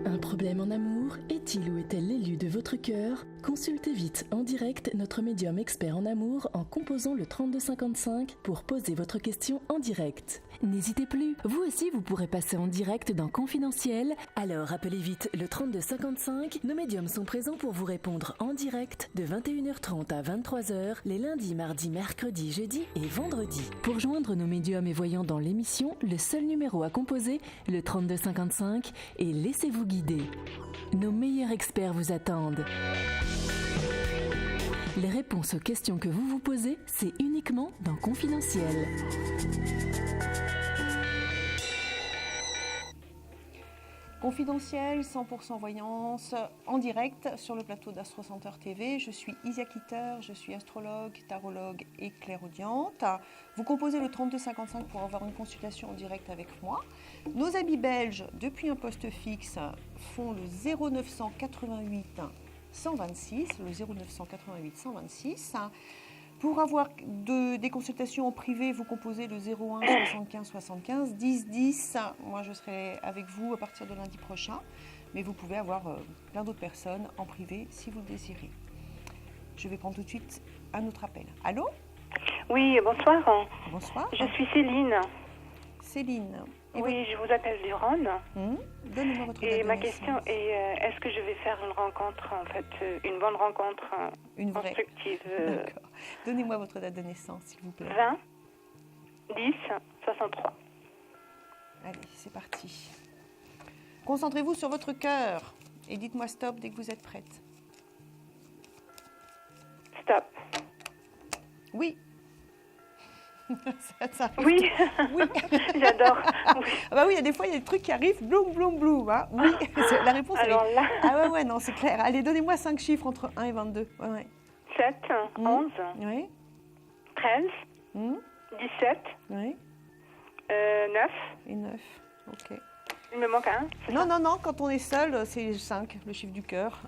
Un problème en amour, est-il ou est-elle l'élu de votre cœur ? Consultez vite en direct notre médium expert en amour en composant le 3255 pour poser votre question en direct. N'hésitez plus, vous aussi vous pourrez passer en direct dans Confidentiel, alors appelez vite le 3255, nos médiums sont présents pour vous répondre en direct de 21h30 à 23h les lundis, mardis, mercredis, jeudis et vendredis. Pour joindre nos médiums et voyants dans l'émission, le seul numéro à composer, le 3255, et laissez-vous guider. Nos meilleurs experts vous attendent. Les réponses aux questions que vous vous posez, c'est uniquement dans Confidentiel. Confidentiel, 100% voyance, en direct sur le plateau d'Astro Center TV. Je suis Isia Kitter, je suis astrologue, tarologue et clairaudiente. Vous composez le 3255 pour avoir une consultation en direct avec moi. Nos amis belges, depuis un poste fixe, font le 0988 126, le 0988 126. Pour avoir des consultations en privé, vous composez le 01 75 75 10 10. Moi, je serai avec vous à partir de lundi prochain. Mais vous pouvez avoir plein d'autres personnes en privé si vous le désirez. Je vais prendre tout de suite un autre appel. Allô ? Oui, bonsoir. Bonsoir. Je suis Céline. Céline. Oui, je vous appelle du Rhône. Donnez-moi votre date Et de ma naissance. question est, est-ce que je vais faire une rencontre, en fait, une bonne rencontre Une vraie. constructive D'accord. Donnez-moi votre date de naissance, s'il vous plaît. 20 10 63. Allez, c'est parti. Concentrez-vous sur votre cœur et dites-moi stop dès que vous êtes prête. Stop. Oui. ça arrive. Oui, Oui. j'adore. Oui. Ah bah oui, il y a des fois, il y a des trucs qui arrivent, bloum, bloum, bloum. Hein. Oui, la réponse Alors elle est... là. Ah ouais, non, c'est clair. Allez, donnez-moi 5 chiffres entre 1 et 22. Ouais. 7, 11, Oui. 13, 17, Oui. 9. Et 9. Ok. Il me manque un. Non, quand on est seul, c'est 5, le chiffre du cœur.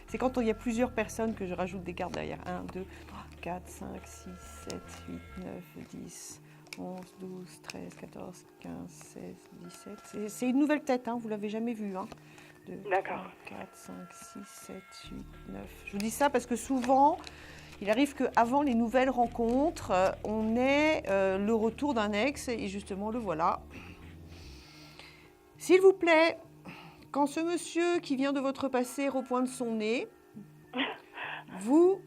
C'est quand il y a plusieurs personnes que je rajoute des cartes derrière. 1, 2, 3, 4, 5, 6, 7, 8, 9, 10, 11, 12, 13, 14, 15, 16, 17. C'est une nouvelle tête, hein, vous ne l'avez jamais vue. Hein. 2, D'accord. 3, 4, 5, 6, 7, 8, 9. Je vous dis ça parce que souvent, il arrive qu'avant les nouvelles rencontres, on ait le retour d'un ex et justement le voilà. S'il vous plaît, quand ce monsieur qui vient de votre passé repointe son nez, vous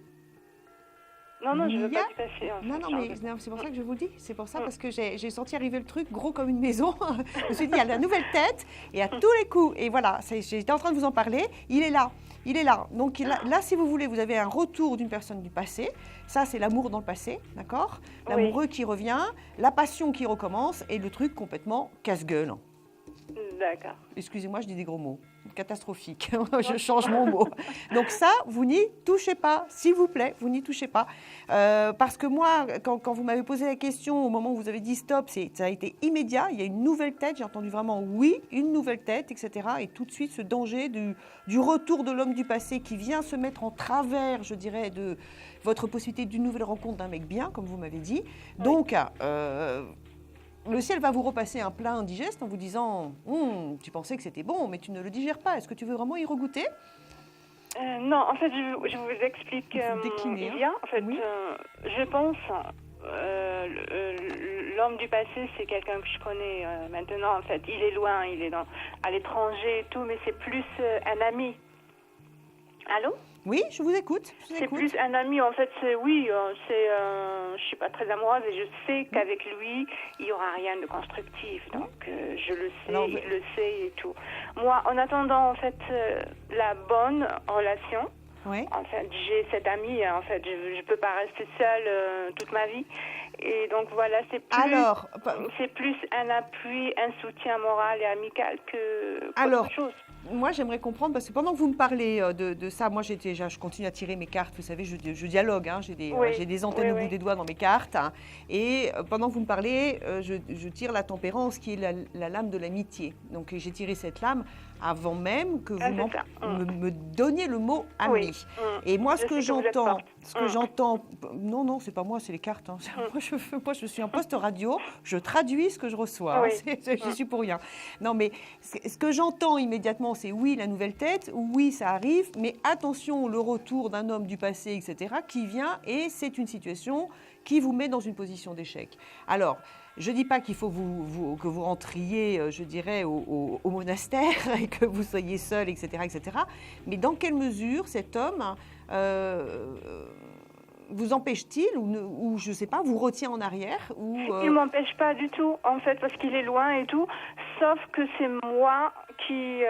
Non, je Il veux y a- pas du passé. En Non, fait, non, mais Charles. c'est pour ça que je vous le dis. C'est pour ça, parce que j'ai senti arriver le truc gros comme une maison. Je me suis dit, il y a la nouvelle tête, et à tous les coups. Et voilà, j'étais en train de vous en parler. Il est là. Il est là. Donc là, si vous voulez, vous avez un retour d'une personne du passé. Ça, c'est l'amour dans le passé, d'accord? L'amoureux qui revient, la passion qui recommence, et le truc complètement casse-gueule. D'accord. Excusez-moi, je dis des gros mots. Catastrophique. Je change mon mot. Donc ça, vous n'y touchez pas. S'il vous plaît, vous n'y touchez pas. Parce que moi, quand vous m'avez posé la question, au moment où vous avez dit stop, ça a été immédiat. Il y a une nouvelle tête. J'ai entendu vraiment oui, une nouvelle tête, etc. Et tout de suite, ce danger du retour de l'homme du passé qui vient se mettre en travers, je dirais, de votre possibilité d'une nouvelle rencontre d'un mec bien, comme vous m'avez dit. Donc, le ciel va vous repasser un plat indigeste en vous disant tu pensais que c'était bon, mais tu ne le digères pas. Est-ce que tu veux vraiment y regoûter? Non, en fait, je vous explique. Vous déclinez, Il y a, en fait, oui. je pense, l'homme du passé, c'est quelqu'un que je connais maintenant. En fait, il est loin, il est à l'étranger et tout, mais c'est plus un ami. Allô? Oui, je vous écoute. C'est plus un ami, en fait, je suis pas très amoureuse et je sais qu'avec lui, il y aura rien de constructif. Donc, je le sais, Alors, il le sait et tout. Moi, en attendant, en fait, la bonne relation, Oui. en fait, j'ai cette amie, en fait, je peux pas rester seule toute ma vie. Et donc, voilà, c'est plus un appui, un soutien moral et amical qu'autre chose. Moi, j'aimerais comprendre, parce que pendant que vous me parlez de ça, moi, je continue à tirer mes cartes, vous savez, je dialogue, hein, j'ai des antennes au bout des doigts dans mes cartes, hein, et pendant que vous me parlez, je tire la tempérance, qui est la lame de l'amitié. Donc, j'ai tiré cette lame avant même que vous me donniez le mot ami. Oui. Et moi, ce que j'entends, non, c'est pas moi, c'est les cartes. Hein. Moi, je suis un poste radio, je traduis ce que je reçois. Oui. Hein, je suis pour rien. Non, mais ce que j'entends immédiatement, c'est oui, la nouvelle tête, oui, ça arrive, mais attention, le retour d'un homme du passé, etc., qui vient, et c'est une situation qui vous met dans une position d'échec. Alors, je ne dis pas qu'il faut que vous rentriez, je dirais, au monastère et que vous soyez seul, etc., etc. Mais dans quelle mesure cet homme vous empêche-t-il ou je ne sais pas, vous retient en arrière ou, Il ne m'empêche pas du tout, en fait, parce qu'il est loin et tout, sauf que c'est moi qui,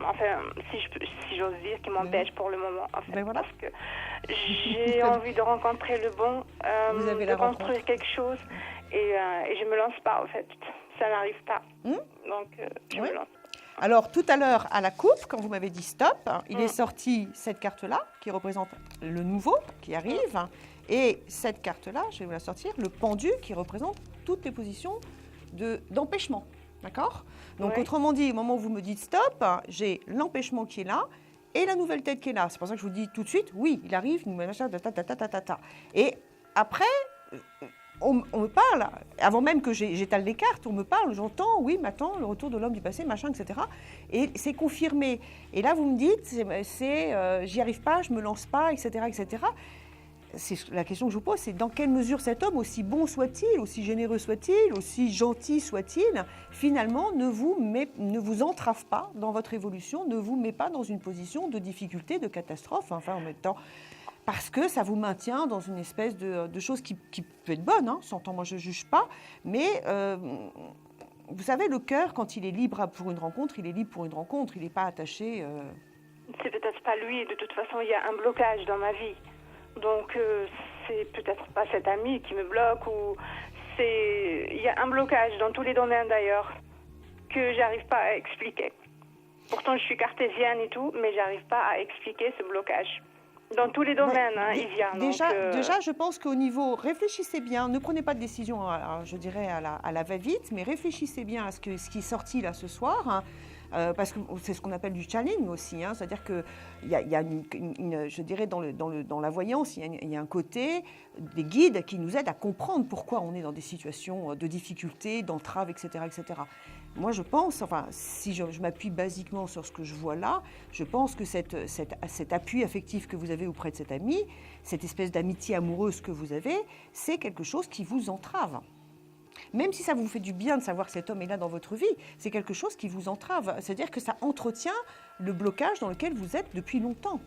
enfin, si j'ose dire, qui m'empêche pour le moment, en fait, voilà. parce que j'ai envie de rencontrer le bon, vous avez de construire quelque chose, et je ne me lance pas, en fait. Ça n'arrive pas. Donc, je me lance. Alors, tout à l'heure, à la coupe, quand vous m'avez dit stop, il est sorti cette carte-là, qui représente le nouveau qui arrive, et cette carte-là, je vais vous la sortir, le pendu, qui représente toutes les positions d'empêchement. D'accord? Donc, autrement dit, au moment où vous me dites stop, j'ai l'empêchement qui est là, et la nouvelle tête qui est là. C'est pour ça que je vous dis tout de suite, oui, il arrive, et après, on me parle, avant même que j'étale les cartes, on me parle, j'entends, oui, maintenant, le retour de l'homme du passé, machin, etc. Et c'est confirmé. Et là, vous me dites, j'y arrive pas, je me lance pas, etc., etc. C'est la question que je vous pose, c'est dans quelle mesure cet homme, aussi bon soit-il, aussi généreux soit-il, aussi gentil soit-il, finalement ne vous entrave pas dans votre évolution, ne vous met pas dans une position de difficulté, de catastrophe, enfin en même temps, parce que ça vous maintient dans une espèce de chose qui peut être bonne, hein, s'entend, moi je ne juge pas, mais vous savez, le cœur, quand il est libre pour une rencontre, il est libre pour une rencontre, il n'est pas attaché... C'est peut-être pas lui, de toute façon, il y a un blocage dans ma vie. Donc, c'est peut-être pas cet ami qui me bloque, ou il y a un blocage dans tous les domaines d'ailleurs, que j'arrive pas à expliquer. Pourtant, je suis cartésienne et tout, mais j'arrive pas à expliquer ce blocage. Dans tous les domaines, Isia. Déjà, je pense qu'au niveau, réfléchissez bien, ne prenez pas de décision, je dirais, à la va-vite, mais réfléchissez bien à ce qui est sorti là ce soir, hein, parce que c'est ce qu'on appelle du channeling aussi, hein, c'est-à-dire qu'il y a je dirais, dans la voyance, il y a un côté des guides qui nous aident à comprendre pourquoi on est dans des situations de difficulté, d'entrave, etc., etc. Moi, je pense, enfin, si je m'appuie basiquement sur ce que je vois là, je pense que cet appui affectif que vous avez auprès de cet ami, cette espèce d'amitié amoureuse que vous avez, c'est quelque chose qui vous entrave. Même si ça vous fait du bien de savoir que cet homme est là dans votre vie, c'est quelque chose qui vous entrave. C'est-à-dire que ça entretient le blocage dans lequel vous êtes depuis longtemps.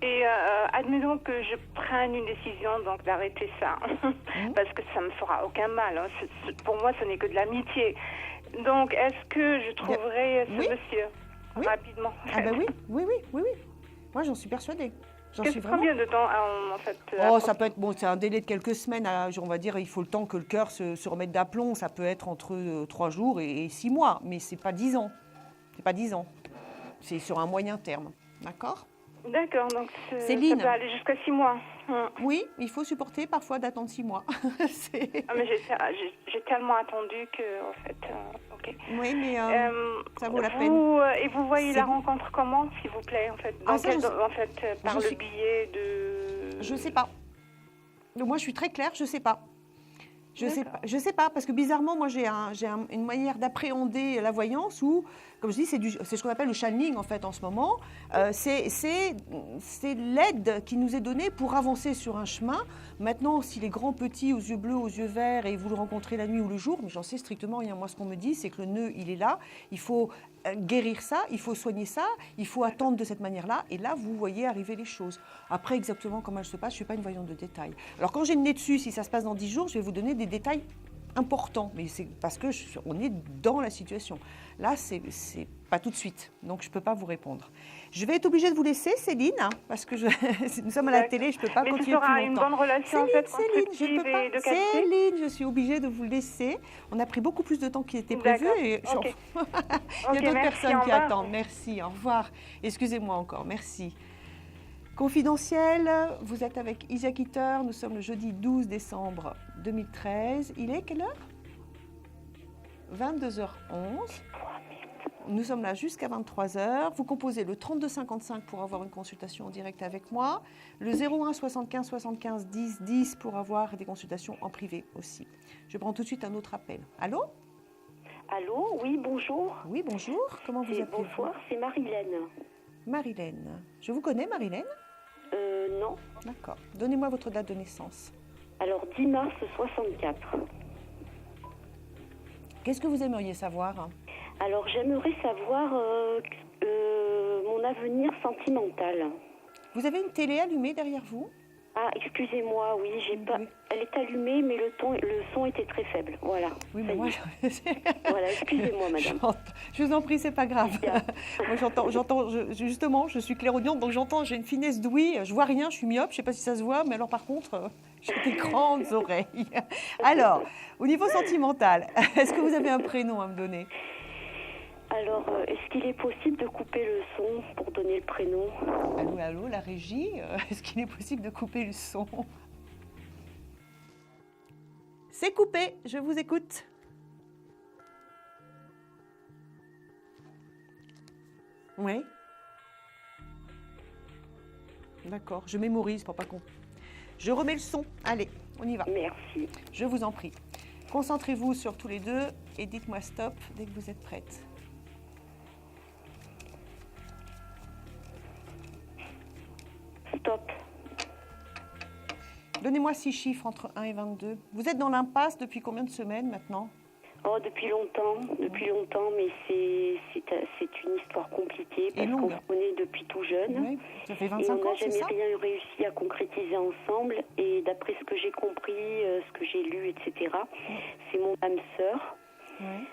Et admettons que je prenne une décision donc d'arrêter ça, parce que ça me fera aucun mal. Hein. Pour moi, ce n'est que de l'amitié. Donc, est-ce que je trouverai ce monsieur rapidement Ah ben oui. Moi, j'en suis persuadée. Combien de temps en fait ça peut être c'est un délai de quelques semaines. On va dire, il faut le temps que le cœur se remette d'aplomb. Ça peut être entre 3 jours et 6 mois, mais c'est pas 10 ans. C'est pas 10 ans. C'est sur un moyen terme, d'accord ? D'accord, donc Céline. ça peut aller jusqu'à 6 mois. Oui, il faut supporter parfois d'attendre 6 mois. Mais j'ai tellement attendu que, en fait, ok. Oui, mais ça vaut la peine. Et vous voyez la rencontre comment, s'il vous plaît, en fait, par le biais de... Je sais pas. Moi, je suis très claire, je sais pas. Je sais pas, parce que bizarrement, moi, j'ai une manière d'appréhender la voyance où, comme je dis, c'est ce qu'on appelle le channeling, en fait, en ce moment. C'est l'aide qui nous est donnée pour avancer sur un chemin. Maintenant, s'il est grand, petit, aux yeux bleus, aux yeux verts, et vous le rencontrez la nuit ou le jour, mais j'en sais strictement rien. Moi, ce qu'on me dit, c'est que le nœud, il est là. Il faut guérir ça, il faut soigner ça, il faut attendre de cette manière-là. Et là, vous voyez arriver les choses. Après, exactement comment elles se passent, je ne suis pas une voyante de détails. Alors, quand j'ai le nez dessus, si ça se passe dans 10 jours, je vais vous donner des détails importants. Mais c'est parce qu'on est dans la situation. Là, c'est pas tout de suite. Donc, je ne peux pas vous répondre. Je vais être obligée de vous laisser, Céline, parce que nous sommes à la télé, je ne peux pas continuer plus longtemps. Mais ce sera une bonne relation, Céline, je suis obligée de vous laisser. On a pris beaucoup plus de temps qu'il était prévu. Et il y a d'autres personnes qui attendent. Merci, au revoir. Excusez-moi encore, merci. Confidentiel, vous êtes avec Isaac Hitter. Nous sommes le jeudi 12 décembre 2013. Il est quelle heure ? 22h11. Nous sommes là jusqu'à 23h. Vous composez le 3255 pour avoir une consultation en direct avec moi, le 01 75 75 10 10 pour avoir des consultations en privé aussi. Je prends tout de suite un autre appel. Allô ? Allô, oui, bonjour. Oui, bonjour. Comment vous appelez-vous ? Bonsoir, c'est Marilène. Marilène. Je vous connais, Marilène ? Non. D'accord. Donnez-moi votre date de naissance. Alors, 10 mars 64. Qu'est-ce que vous aimeriez savoir ? Alors, j'aimerais savoir mon avenir sentimental. Vous avez une télé allumée derrière vous ? Ah, excusez-moi, oui, pas. Elle est allumée, mais le son était très faible. Voilà. Oui, mais moi, voilà, excusez-moi, madame. Je vous en prie, c'est pas grave. Moi, justement, je suis clairaudiente, donc j'ai une finesse d'ouïe. Je vois rien, je suis myope, je sais pas si ça se voit, mais alors par contre, j'ai des grandes oreilles. Alors, au niveau sentimental, est-ce que vous avez un prénom à me donner ? Alors, est-ce qu'il est possible de couper le son pour donner le prénom ? Allô, la régie, est-ce qu'il est possible de couper le son ? C'est coupé, je vous écoute. Oui. D'accord, je mémorise pour pas qu'on... Je remets le son. Allez, on y va. Merci. Je vous en prie. Concentrez-vous sur tous les deux et dites-moi stop dès que vous êtes prête. Stop. Donnez-moi 6 chiffres entre 1 et 22. Vous êtes dans l'impasse depuis combien de semaines maintenant ? Oh, depuis longtemps, mais c'est une histoire compliquée parce qu'on se connaît depuis tout jeune. Oui, ça fait 25 ans, c'est ça ? Et on n'a jamais rien réussi à concrétiser ensemble. Et d'après ce que j'ai compris, ce que j'ai lu, etc., c'est mon âme sœur. Oui.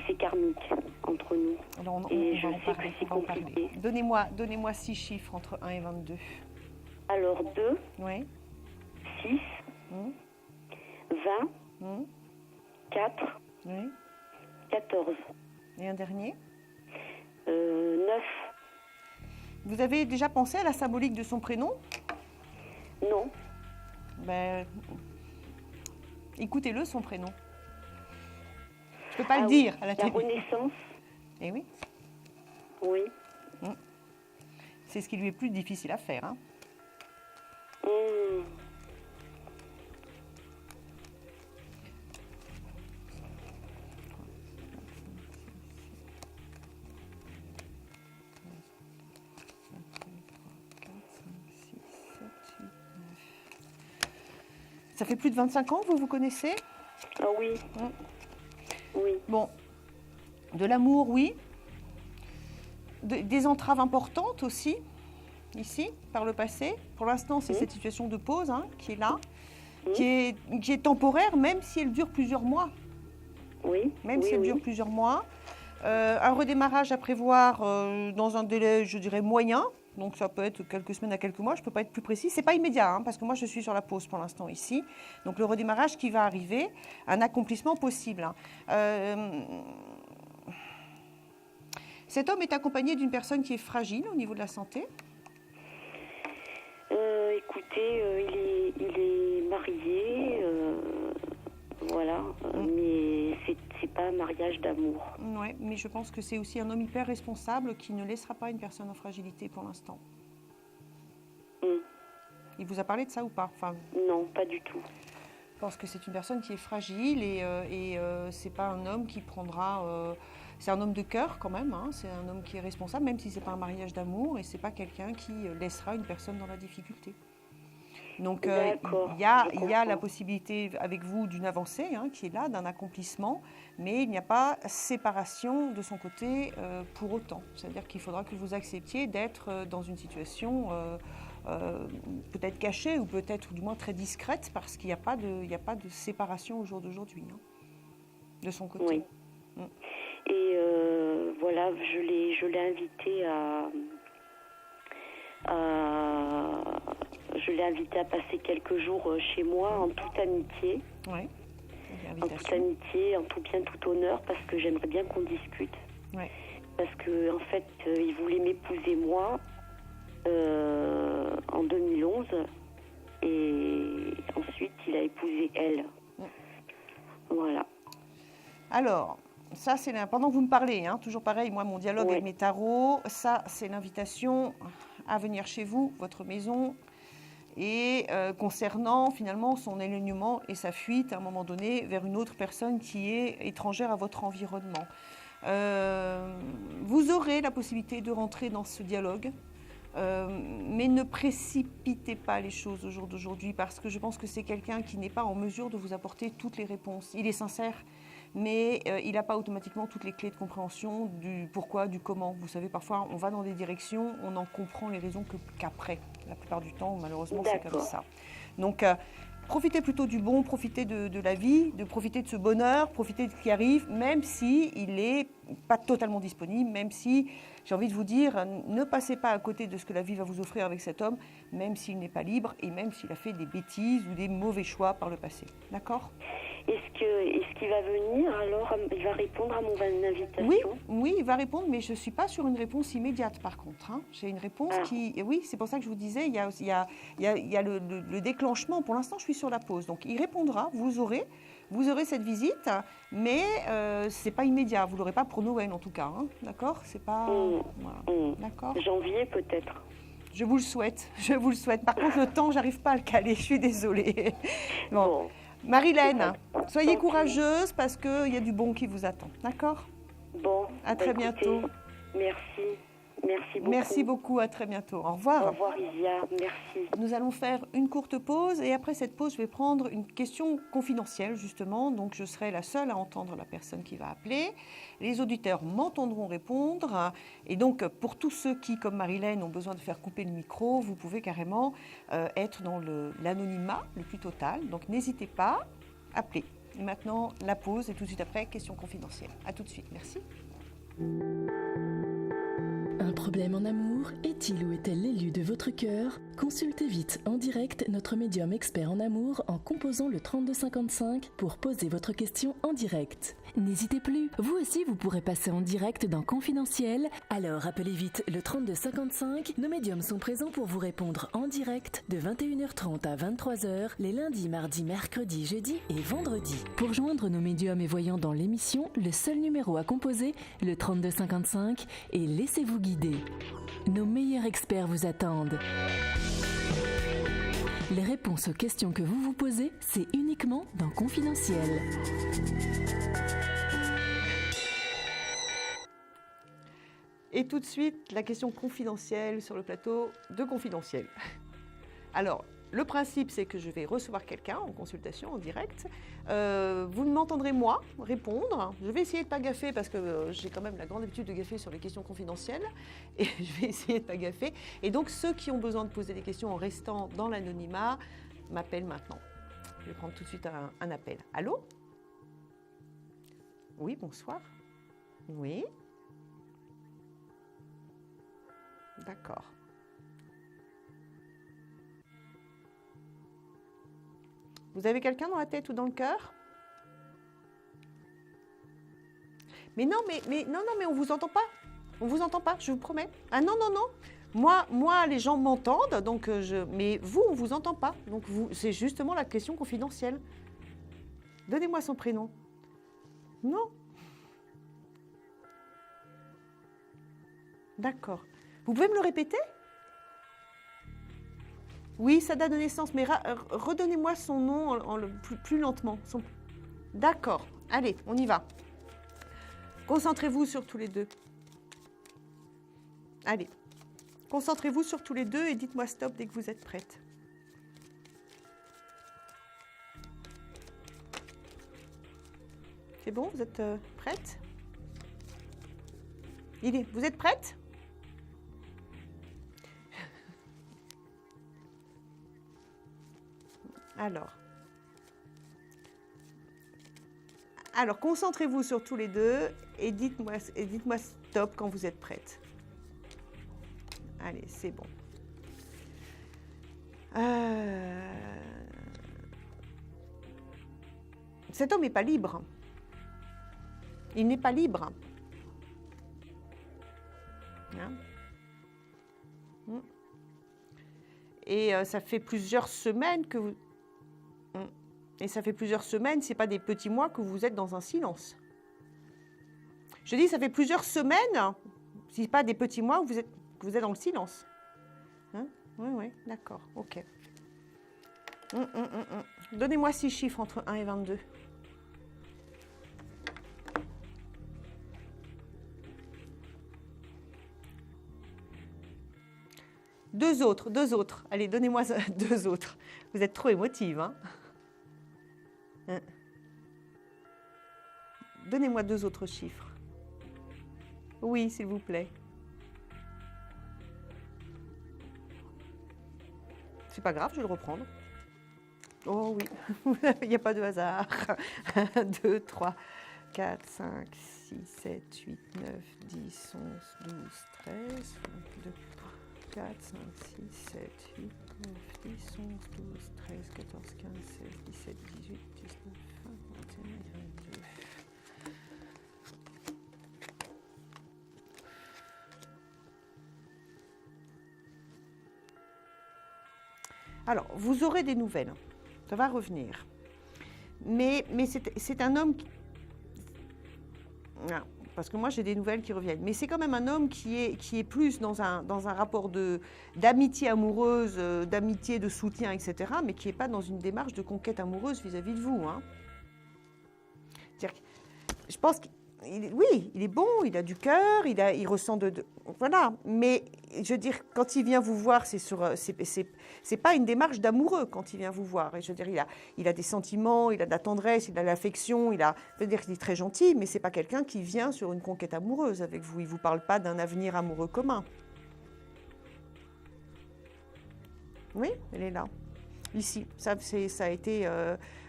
C'est karmique entre nous. Alors et je sais que c'est compliqué. Donnez-moi 6 chiffres entre 1 et 22. Alors 2, oui. 6, 20, 4, oui. 14. Et un dernier 9. Vous avez déjà pensé à la symbolique de son prénom ? Non. Ben, écoutez-le, son prénom. Je ne peux pas le dire à la télé. La Renaissance. Eh oui. Oui. C'est ce qui lui est plus difficile à faire. Hein. Ça fait plus de 25 ans que vous vous connaissez ? Ah oui. Oui. Bon, de l'amour, oui. Des entraves importantes aussi. ici, par le passé. Pour l'instant, c'est cette situation de pause qui est là, qui est temporaire, même si elle dure plusieurs mois. Oui. Même si elle dure plusieurs mois. Un redémarrage à prévoir dans un délai, je dirais, moyen. Donc ça peut être quelques semaines à quelques mois, je ne peux pas être plus précis. Ce n'est pas immédiat, parce que moi je suis sur la pause pour l'instant ici. Donc le redémarrage qui va arriver, un accomplissement possible. Cet homme est accompagné d'une personne qui est fragile au niveau de la santé. Écoutez, il est marié, voilà, mais c'est pas un mariage d'amour. Oui, mais je pense que c'est aussi un homme hyper responsable qui ne laissera pas une personne en fragilité pour l'instant. Il vous a parlé de ça ou pas? Non, pas du tout. Je pense que c'est une personne qui est fragile et c'est pas un homme qui prendra... c'est un homme de cœur quand même, c'est un homme qui est responsable, même si c'est pas un mariage d'amour et c'est pas quelqu'un qui laissera une personne dans la difficulté. Donc il y a la possibilité avec vous d'une avancée qui est là, d'un accomplissement, mais il n'y a pas séparation de son côté pour autant. C'est-à-dire qu'il faudra que vous acceptiez d'être dans une situation peut-être cachée ou peut-être du moins très discrète parce qu'il n'y a pas de séparation au jour d'aujourd'hui de son côté. Oui. Et voilà, je l'ai invité à passer quelques jours chez moi en toute amitié. Oui. En toute amitié, en tout bien, tout honneur, parce que j'aimerais bien qu'on discute. Oui. Parce que en fait, il voulait m'épouser moi en 2011 et ensuite il a épousé elle. Voilà. Alors, ça c'est pendant que vous me parlez, toujours pareil, moi mon dialogue avec mes tarots, ça c'est l'invitation à venir chez vous, votre maison, et concernant finalement son éloignement et sa fuite à un moment donné vers une autre personne qui est étrangère à votre environnement. Vous aurez la possibilité de rentrer dans ce dialogue, mais ne précipitez pas les choses au jour d'aujourd'hui parce que je pense que c'est quelqu'un qui n'est pas en mesure de vous apporter toutes les réponses. Il est sincère, mais il n'a pas automatiquement toutes les clés de compréhension du pourquoi, du comment. Vous savez, parfois, on va dans des directions, on en comprend les raisons qu'après. La plupart du temps, malheureusement, c'est comme ça. Donc, profitez plutôt du bon, profitez de la vie, profitez de ce bonheur, profitez de ce qui arrive, même s'il n'est pas totalement disponible, même si, j'ai envie de vous dire, ne passez pas à côté de ce que la vie va vous offrir avec cet homme, même s'il n'est pas libre et même s'il a fait des bêtises ou des mauvais choix par le passé. D'accord ? Est-ce qu'il va venir, alors il va répondre à mon invitation? Oui, il va répondre, mais je ne suis pas sur une réponse immédiate par contre. J'ai une réponse qui... Oui, c'est pour ça que je vous disais, il y a le déclenchement. Pour l'instant, je suis sur la pause. Donc, il répondra, vous aurez cette visite, mais ce n'est pas immédiat. Vous ne l'aurez pas pour Noël en tout cas. D'accord? C'est pas... Voilà. D'accord. Janvier peut-être. Je vous le souhaite. Par contre, le temps, je n'arrive pas à le caler. Je suis désolée. Bon. Marilène, soyez courageuse parce qu'il y a du bon qui vous attend. D'accord? Bon. À très bientôt. Merci. Merci beaucoup. Merci beaucoup, à très bientôt. Au revoir. Au revoir Isia, merci. Nous allons faire une courte pause et après cette pause, je vais prendre une question confidentielle justement. Donc je serai la seule à entendre la personne qui va appeler. Les auditeurs m'entendront répondre. Et donc pour tous ceux qui, comme Marilène, ont besoin de faire couper le micro, vous pouvez carrément être dans l'anonymat le plus total. Donc n'hésitez pas, appelez. Et maintenant, la pause et tout de suite après, question confidentielle. À tout de suite, merci. Un problème en amour, est-il ou est-elle l'élu de votre cœur? Consultez vite en direct notre médium expert en amour en composant le 3255 pour poser votre question en direct. N'hésitez plus, vous aussi vous pourrez passer en direct dans Confidentiel, alors appelez vite le 3255, nos médiums sont présents pour vous répondre en direct de 21h30 à 23h les lundis, mardis, mercredis, jeudis et vendredis. Pour joindre nos médiums et voyants dans l'émission, le seul numéro à composer, le 3255, et laissez-vous guider. Nos meilleurs experts vous attendent. Les réponses aux questions que vous vous posez, c'est uniquement dans Confidentiel. Et tout de suite, la question confidentielle sur le plateau de Confidentiel. Alors, le principe, c'est que je vais recevoir quelqu'un en consultation, en direct. Vous m'entendrez, moi, répondre. Je vais essayer de ne pas gaffer parce que j'ai quand même la grande habitude de gaffer sur les questions confidentielles. Et je vais essayer de ne pas gaffer. Et donc, ceux qui ont besoin de poser des questions en restant dans l'anonymat m'appellent maintenant. Je vais prendre tout de suite un appel. Allô? Oui, bonsoir. Oui. D'accord. Vous avez quelqu'un dans la tête ou dans le cœur? Mais non, mais on vous entend pas. On vous entend pas, je vous promets. Ah non, non, non. Moi, les gens m'entendent, donc mais vous, on vous entend pas. Donc c'est justement la question confidentielle. Donnez-moi son prénom. Non. D'accord. Vous pouvez me le répéter? Oui, sa date de naissance, mais redonnez-moi son nom plus lentement. D'accord. Allez, on y va. Concentrez-vous sur tous les deux. Allez. Concentrez-vous sur tous les deux et dites-moi stop dès que vous êtes prête. C'est bon, vous êtes prête? Vous êtes prête? Alors concentrez-vous sur tous les deux et dites-moi stop quand vous êtes prête. Allez, c'est bon. Cet homme n'est pas libre. Il n'est pas libre. Hein? Et ça fait plusieurs semaines que vous... Et ça fait plusieurs semaines, ce n'est pas des petits mois que vous êtes dans un silence. Je dis, ça fait plusieurs semaines, ce n'est pas des petits mois, que vous êtes dans le silence. Hein? Oui, d'accord, ok. Donnez-moi 6 chiffres entre 1 et 22. Deux autres. Allez, donnez-moi 2 autres. Vous êtes trop émotive, hein? Donnez-moi 2 autres chiffres. Oui, s'il vous plaît. C'est pas grave, je vais le reprendre. Oh oui, il n'y a pas de hasard. 1, 2, 3, 4, 5, 6, 7, 8, 9, 10, 11, 12, 13, 22, 4, 5, 6, 7, 8, 9, 10, 11, 12, 13, 14, 15, 16, 17, 18, 19, 20, 21, 22. Alors, vous aurez des nouvelles. Ça va revenir. Mais c'est un homme... Non, parce que moi, j'ai des nouvelles qui reviennent. Mais c'est quand même un homme qui est plus dans un rapport d'amitié amoureuse, d'amitié, de soutien, etc., mais qui n'est pas dans une démarche de conquête amoureuse vis-à-vis de vous. Hein. C'est-à-dire, je pense qu'il est bon, il a du cœur, il ressent voilà. Mais je veux dire, quand il vient vous voir, c'est pas une démarche d'amoureux quand il vient vous voir. Et je veux dire, il a des sentiments, il a de la tendresse, il a de l'affection, je veux dire qu'il est très gentil, mais c'est pas quelqu'un qui vient sur une conquête amoureuse avec vous. Il vous parle pas d'un avenir amoureux commun. Oui, elle est là. Ici, ça a été...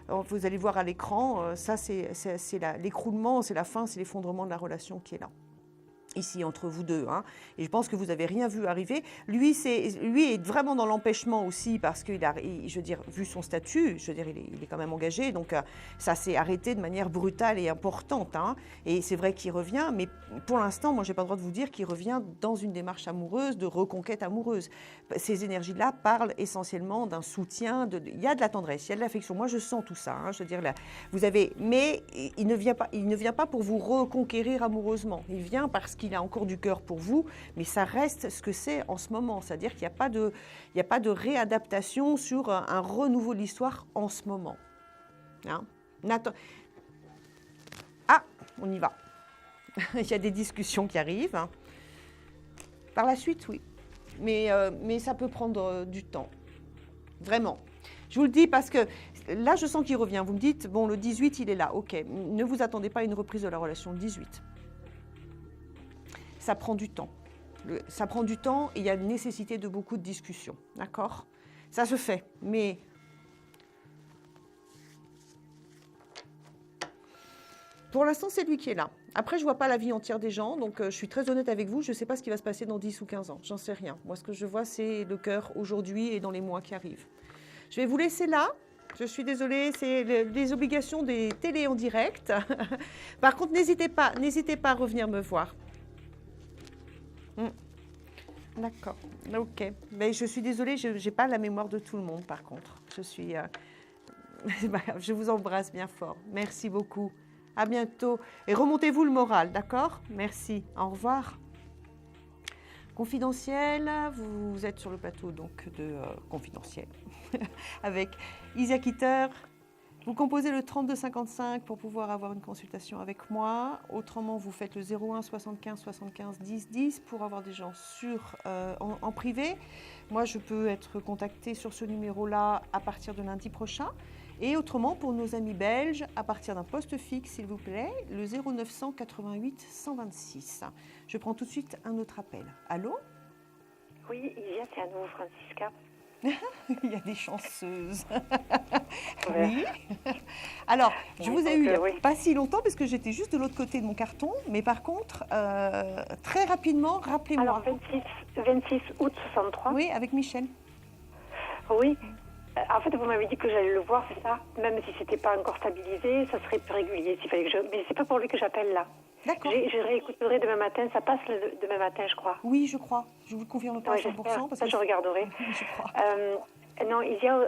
vous allez voir à l'écran, ça c'est l'écroulement, c'est la fin, c'est l'effondrement de la relation qui est là. Ici, entre vous deux. Hein. Et je pense que vous n'avez rien vu arriver. Lui est vraiment dans l'empêchement aussi parce que, je veux dire, vu son statut, je veux dire, il est quand même engagé. Donc, ça s'est arrêté de manière brutale et importante. Hein. Et c'est vrai qu'il revient, mais pour l'instant, moi, je n'ai pas le droit de vous dire qu'il revient dans une démarche amoureuse, de reconquête amoureuse. Ces énergies-là parlent essentiellement d'un soutien. Il y a de la tendresse, il y a de l'affection. Moi, je sens tout ça. Hein. Je veux dire, là, mais il ne vient pas pour vous reconquérir amoureusement. Il vient parce qu'il a encore du cœur pour vous, mais ça reste ce que c'est en ce moment. C'est-à-dire qu'il n'y a pas de réadaptation sur un renouveau de l'histoire en ce moment. Hein? Ah, on y va. Il y a des discussions qui arrivent. Hein. Par la suite, oui. Mais ça peut prendre du temps. Vraiment. Je vous le dis parce que là, je sens qu'il revient. Vous me dites, bon, le 18, il est là. OK, ne vous attendez pas à une reprise de la relation. Le 18. Ça prend du temps. Ça prend du temps et il y a nécessité de beaucoup de discussions. D'accord? Ça se fait, mais... Pour l'instant, c'est lui qui est là. Après, je ne vois pas la vie entière des gens, donc je suis très honnête avec vous. Je ne sais pas ce qui va se passer dans 10 ou 15 ans. J'en sais rien. Moi, ce que je vois, c'est le cœur aujourd'hui et dans les mois qui arrivent. Je vais vous laisser là. Je suis désolée, c'est les obligations des télés en direct. Par contre, n'hésitez pas à revenir me voir. D'accord, ok. Mais je suis désolée, je n'ai pas la mémoire de tout le monde, par contre. Je vous embrasse bien fort. Merci beaucoup. À bientôt. Et remontez-vous le moral, d'accord? Merci. Au revoir. Confidentiel, vous êtes sur le plateau donc de Confidentiel avec Isia Kitter. Vous composez le 3255 pour pouvoir avoir une consultation avec moi. Autrement, vous faites le 01 75 75 10 10 pour avoir des gens en privé. Moi, je peux être contactée sur ce numéro-là à partir de lundi prochain. Et autrement, pour nos amis belges, à partir d'un poste fixe, s'il vous plaît, le 0900 88 126. Je prends tout de suite un autre appel. Allô? Oui, Isia, c'est à nouveau Francisca. Il y a des chanceuses. Oui. Alors, je vous ai eu pas si longtemps parce que j'étais juste de l'autre côté de mon carton. Mais par contre, très rapidement, rappelez-moi. Alors, 26 août 63. Oui, avec Michel. Oui. En fait, vous m'avez dit que j'allais le voir, c'est ça? Même si c'était pas encore stabilisé, ça serait plus régulier. S'il fallait que Mais c'est pas pour lui que j'appelle là. D'accord. Je réécouterai demain matin. Ça passe demain matin, je crois. Oui, je crois. Je vous le confirme pas à 100%. Parce ça, que je regarderai. Je crois. Non, Isia,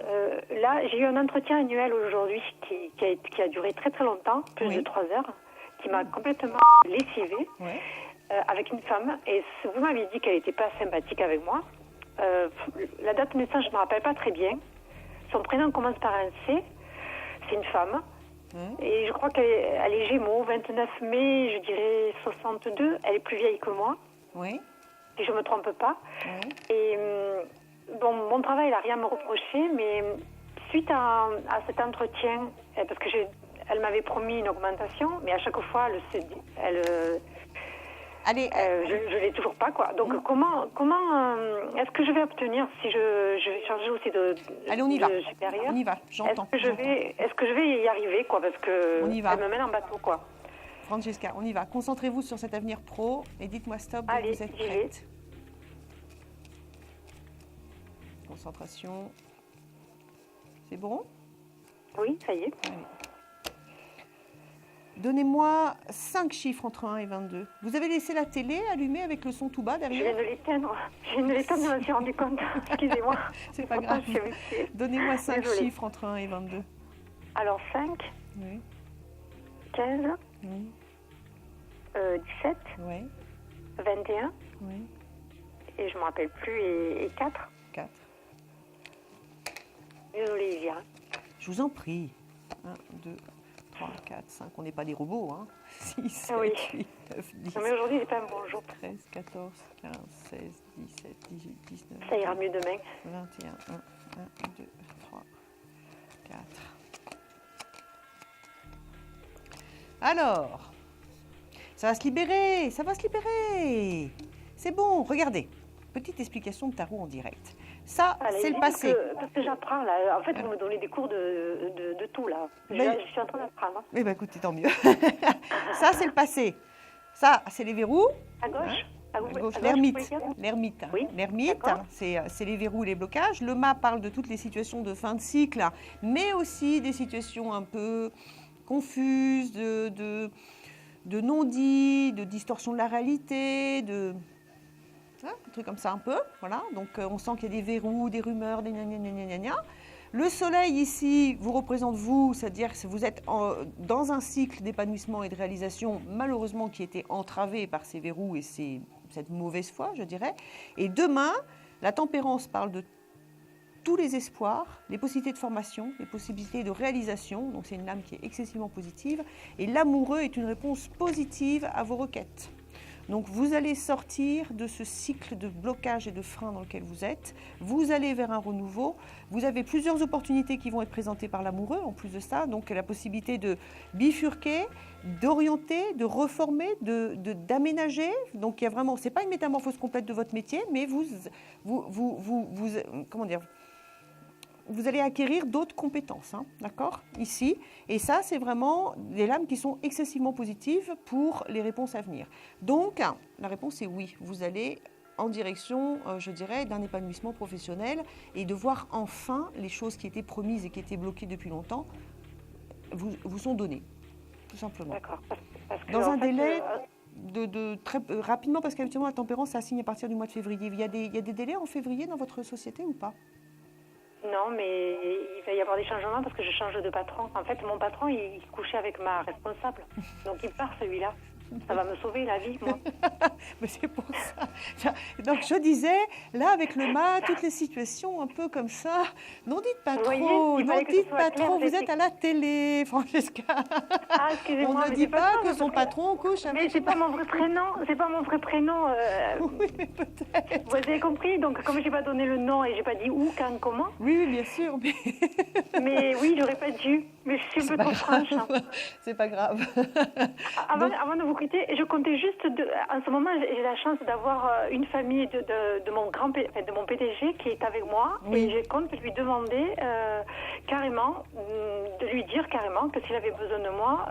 là, j'ai eu un entretien annuel aujourd'hui qui a duré très très longtemps, plus de 3 heures, qui m'a complètement lessivée, avec une femme. Et vous m'avez dit qu'elle n'était pas sympathique avec moi. La date de naissance, je ne me rappelle pas très bien. Son prénom commence par un C. C'est une femme. Et je crois qu'elle est Gémeaux, 29 mai, je dirais 62. Elle est plus vieille que moi. Oui. Si je ne me trompe pas. Oui. Et bon, mon travail, elle n'a rien à me reprocher, mais suite à cet entretien, parce que elle m'avait promis une augmentation, mais à chaque fois, je l'ai toujours pas, quoi. Donc, comment est-ce que je vais obtenir si je vais changer aussi de supérieur? On y va, j'entends. Est-ce que je vais y arriver, quoi, parce que on y va. Elle me mène en bateau, quoi. Francesca, on y va. Concentrez-vous sur cet avenir pro et dites-moi stop dès que vous êtes prête. Concentration. C'est bon? Oui, ça y est. Allez. Donnez-moi 5 chiffres entre 1 et 22. Vous avez laissé la télé allumée avec le son tout bas derrière? Je viens de l'éteindre. Je me suis rendu compte. Excusez-moi. C'est pas grave. Donnez-moi 5 chiffres entre 1 et 22. Alors 5. Oui. 15. Oui. 17. Oui. 21. Oui. Et je ne me rappelle plus. Et 4. 4. Désolée, Isia. Je vous en prie. 1, 2, 3, 4, 5. On n'est pas des robots, hein. 6, 7, 8, 9, 10. Non, mais aujourd'hui, c'est pas un bon jour. 13, 14, 15, 16, 17, 18, 19. Ça ira mieux demain. 21, 1, 2, 3, 4. Alors, ça va se libérer, ça va se libérer. C'est bon, regardez. Petite explication de tarot en direct. Ça, c'est le passé. Parce que j'apprends, là. En fait, vous me donnez des cours de tout, là. Je suis en train d'apprendre. Eh bien, écoutez, tant mieux. Ça, c'est le passé. Ça, c'est les verrous. À gauche, à gauche. L'ermite. L'ermite. Oui, l'ermite, c'est les verrous et les blocages. Le mât parle de toutes les situations de fin de cycle, mais aussi des situations un peu confuses, de non-dits, de distorsion de la réalité, un truc comme ça un peu, voilà. Donc on sent qu'il y a des verrous, des rumeurs, des gna. Le soleil ici vous représente vous, c'est-à-dire que vous êtes dans un cycle d'épanouissement et de réalisation, malheureusement qui était entravé par ces verrous et cette mauvaise foi, je dirais. Et demain, la tempérance parle de tous les espoirs, les possibilités de formation, les possibilités de réalisation, donc c'est une âme qui est excessivement positive, et l'amoureux est une réponse positive à vos requêtes. Donc vous allez sortir de ce cycle de blocage et de frein dans lequel vous êtes. Vous allez vers un renouveau. Vous avez plusieurs opportunités qui vont être présentées par l'amoureux en plus de ça. Donc la possibilité de bifurquer, d'orienter, de reformer, d'aménager. Donc il y a vraiment, c'est pas une métamorphose complète de votre métier, mais comment dire, vous allez acquérir d'autres compétences, hein, d'accord, ici. Et ça, c'est vraiment des lames qui sont excessivement positives pour les réponses à venir. Donc, la réponse est oui. Vous allez en direction, je dirais, d'un épanouissement professionnel et de voir enfin les choses qui étaient promises et qui étaient bloquées depuis longtemps vous sont données, tout simplement. D'accord. Parce que, dans un délai... très rapidement, parce qu'habituellement, la tempérance, ça signe à partir du mois de février. Il y a des délais en février dans votre société ou pas ? Non, mais il va y avoir des changements parce que je change de patron. En fait, mon patron, il couchait avec ma responsable. Donc, il part, celui-là. Ça va me sauver la vie, moi. Mais c'est pour ça. Donc, je disais, là, avec le mât, toutes les situations un peu comme ça, n'en dites pas trop, n'en dites pas trop. Vous êtes à la télé, Francesca. Ah, excusez-moi. On ne dit pas que son patron couche avec... Mais c'est pas mon vrai prénom. C'est pas mon vrai prénom. Oui, mais peut-être. Vous avez compris. Donc, comme j'ai pas donné le nom et j'ai pas dit où, quand, comment. Oui, bien sûr. Mais oui, j'aurais pas dû. Mais je suis un peu trop franche. C'est pas grave. Avant de vous quitter, je comptais juste, en ce moment, j'ai la chance d'avoir une famille de mon PDG qui est avec moi. Oui. Et je compte lui demander carrément, de lui dire carrément que s'il avait besoin de moi,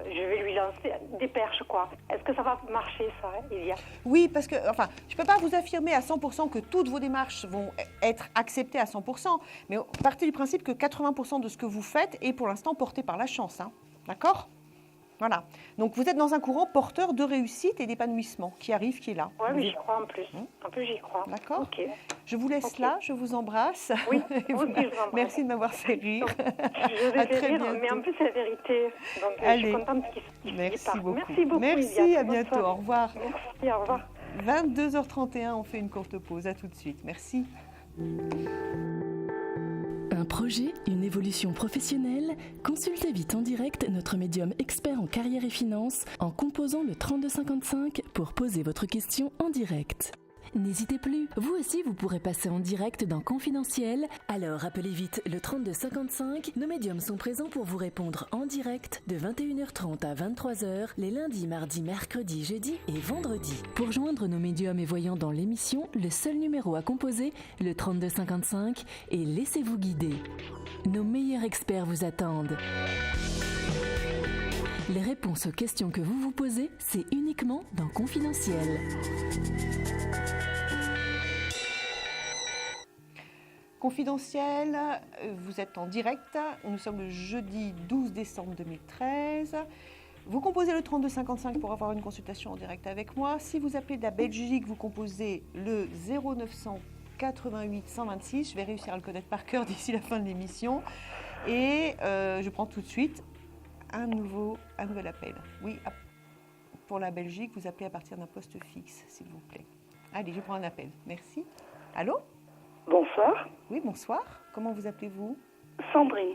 je vais lui lancer des perches, quoi. Est-ce que ça va marcher, ça, Ilia ? Oui, parce que, enfin, je ne peux pas vous affirmer à 100% que toutes vos démarches vont être acceptées à 100%, mais partez du principe que 80% de ce que vous faites est pour l'instant porté par la chance, hein. D'accord ? Voilà. Donc, vous êtes dans un courant porteur de réussite et d'épanouissement qui arrive, qui est là. Oui, mais j'y crois en plus. En plus, j'y crois. D'accord. Ok. Je vous laisse là, je vous embrasse. Oui, vous aussi, je vous embrasse. Merci de m'avoir fait rire. Je vais très rire, bientôt. mais en plus, c'est la vérité. Donc, Allez. je suis contente qu'il Merci parte. beaucoup. Merci beaucoup, Merci, Lydia. à bientôt. Au revoir. Merci, au revoir. 22h31, on fait une courte pause. À tout de suite. Merci. Un projet, une évolution professionnelle? Consultez vite en direct notre médium expert en carrière et finances en composant le 3255 pour poser votre question en direct. N'hésitez plus, vous aussi vous pourrez passer en direct dans Confidentiel, alors appelez vite le 3255, nos médiums sont présents pour vous répondre en direct de 21h30 à 23h les lundis, mardis, mercredis, jeudis et vendredis. Pour joindre nos médiums et voyants dans l'émission, le seul numéro à composer, le 3255, et laissez-vous guider. Nos meilleurs experts vous attendent. Les réponses aux questions que vous vous posez, c'est uniquement dans Confidentiel. Confidentiel, vous êtes en direct. Nous sommes le jeudi 12 décembre 2013. Vous composez le 3255 pour avoir une consultation en direct avec moi. Si vous appelez de la Belgique, vous composez le 0900 88 126. Je vais réussir à le connaître par cœur d'ici la fin de l'émission. Et je prends tout de suite un nouvel appel. Oui, pour la Belgique, vous appelez à partir d'un poste fixe, s'il vous plaît. Allez, je prends un appel. Merci. Allô ? Bonsoir. Oui, bonsoir. Comment vous appelez-vous ? Sandrine.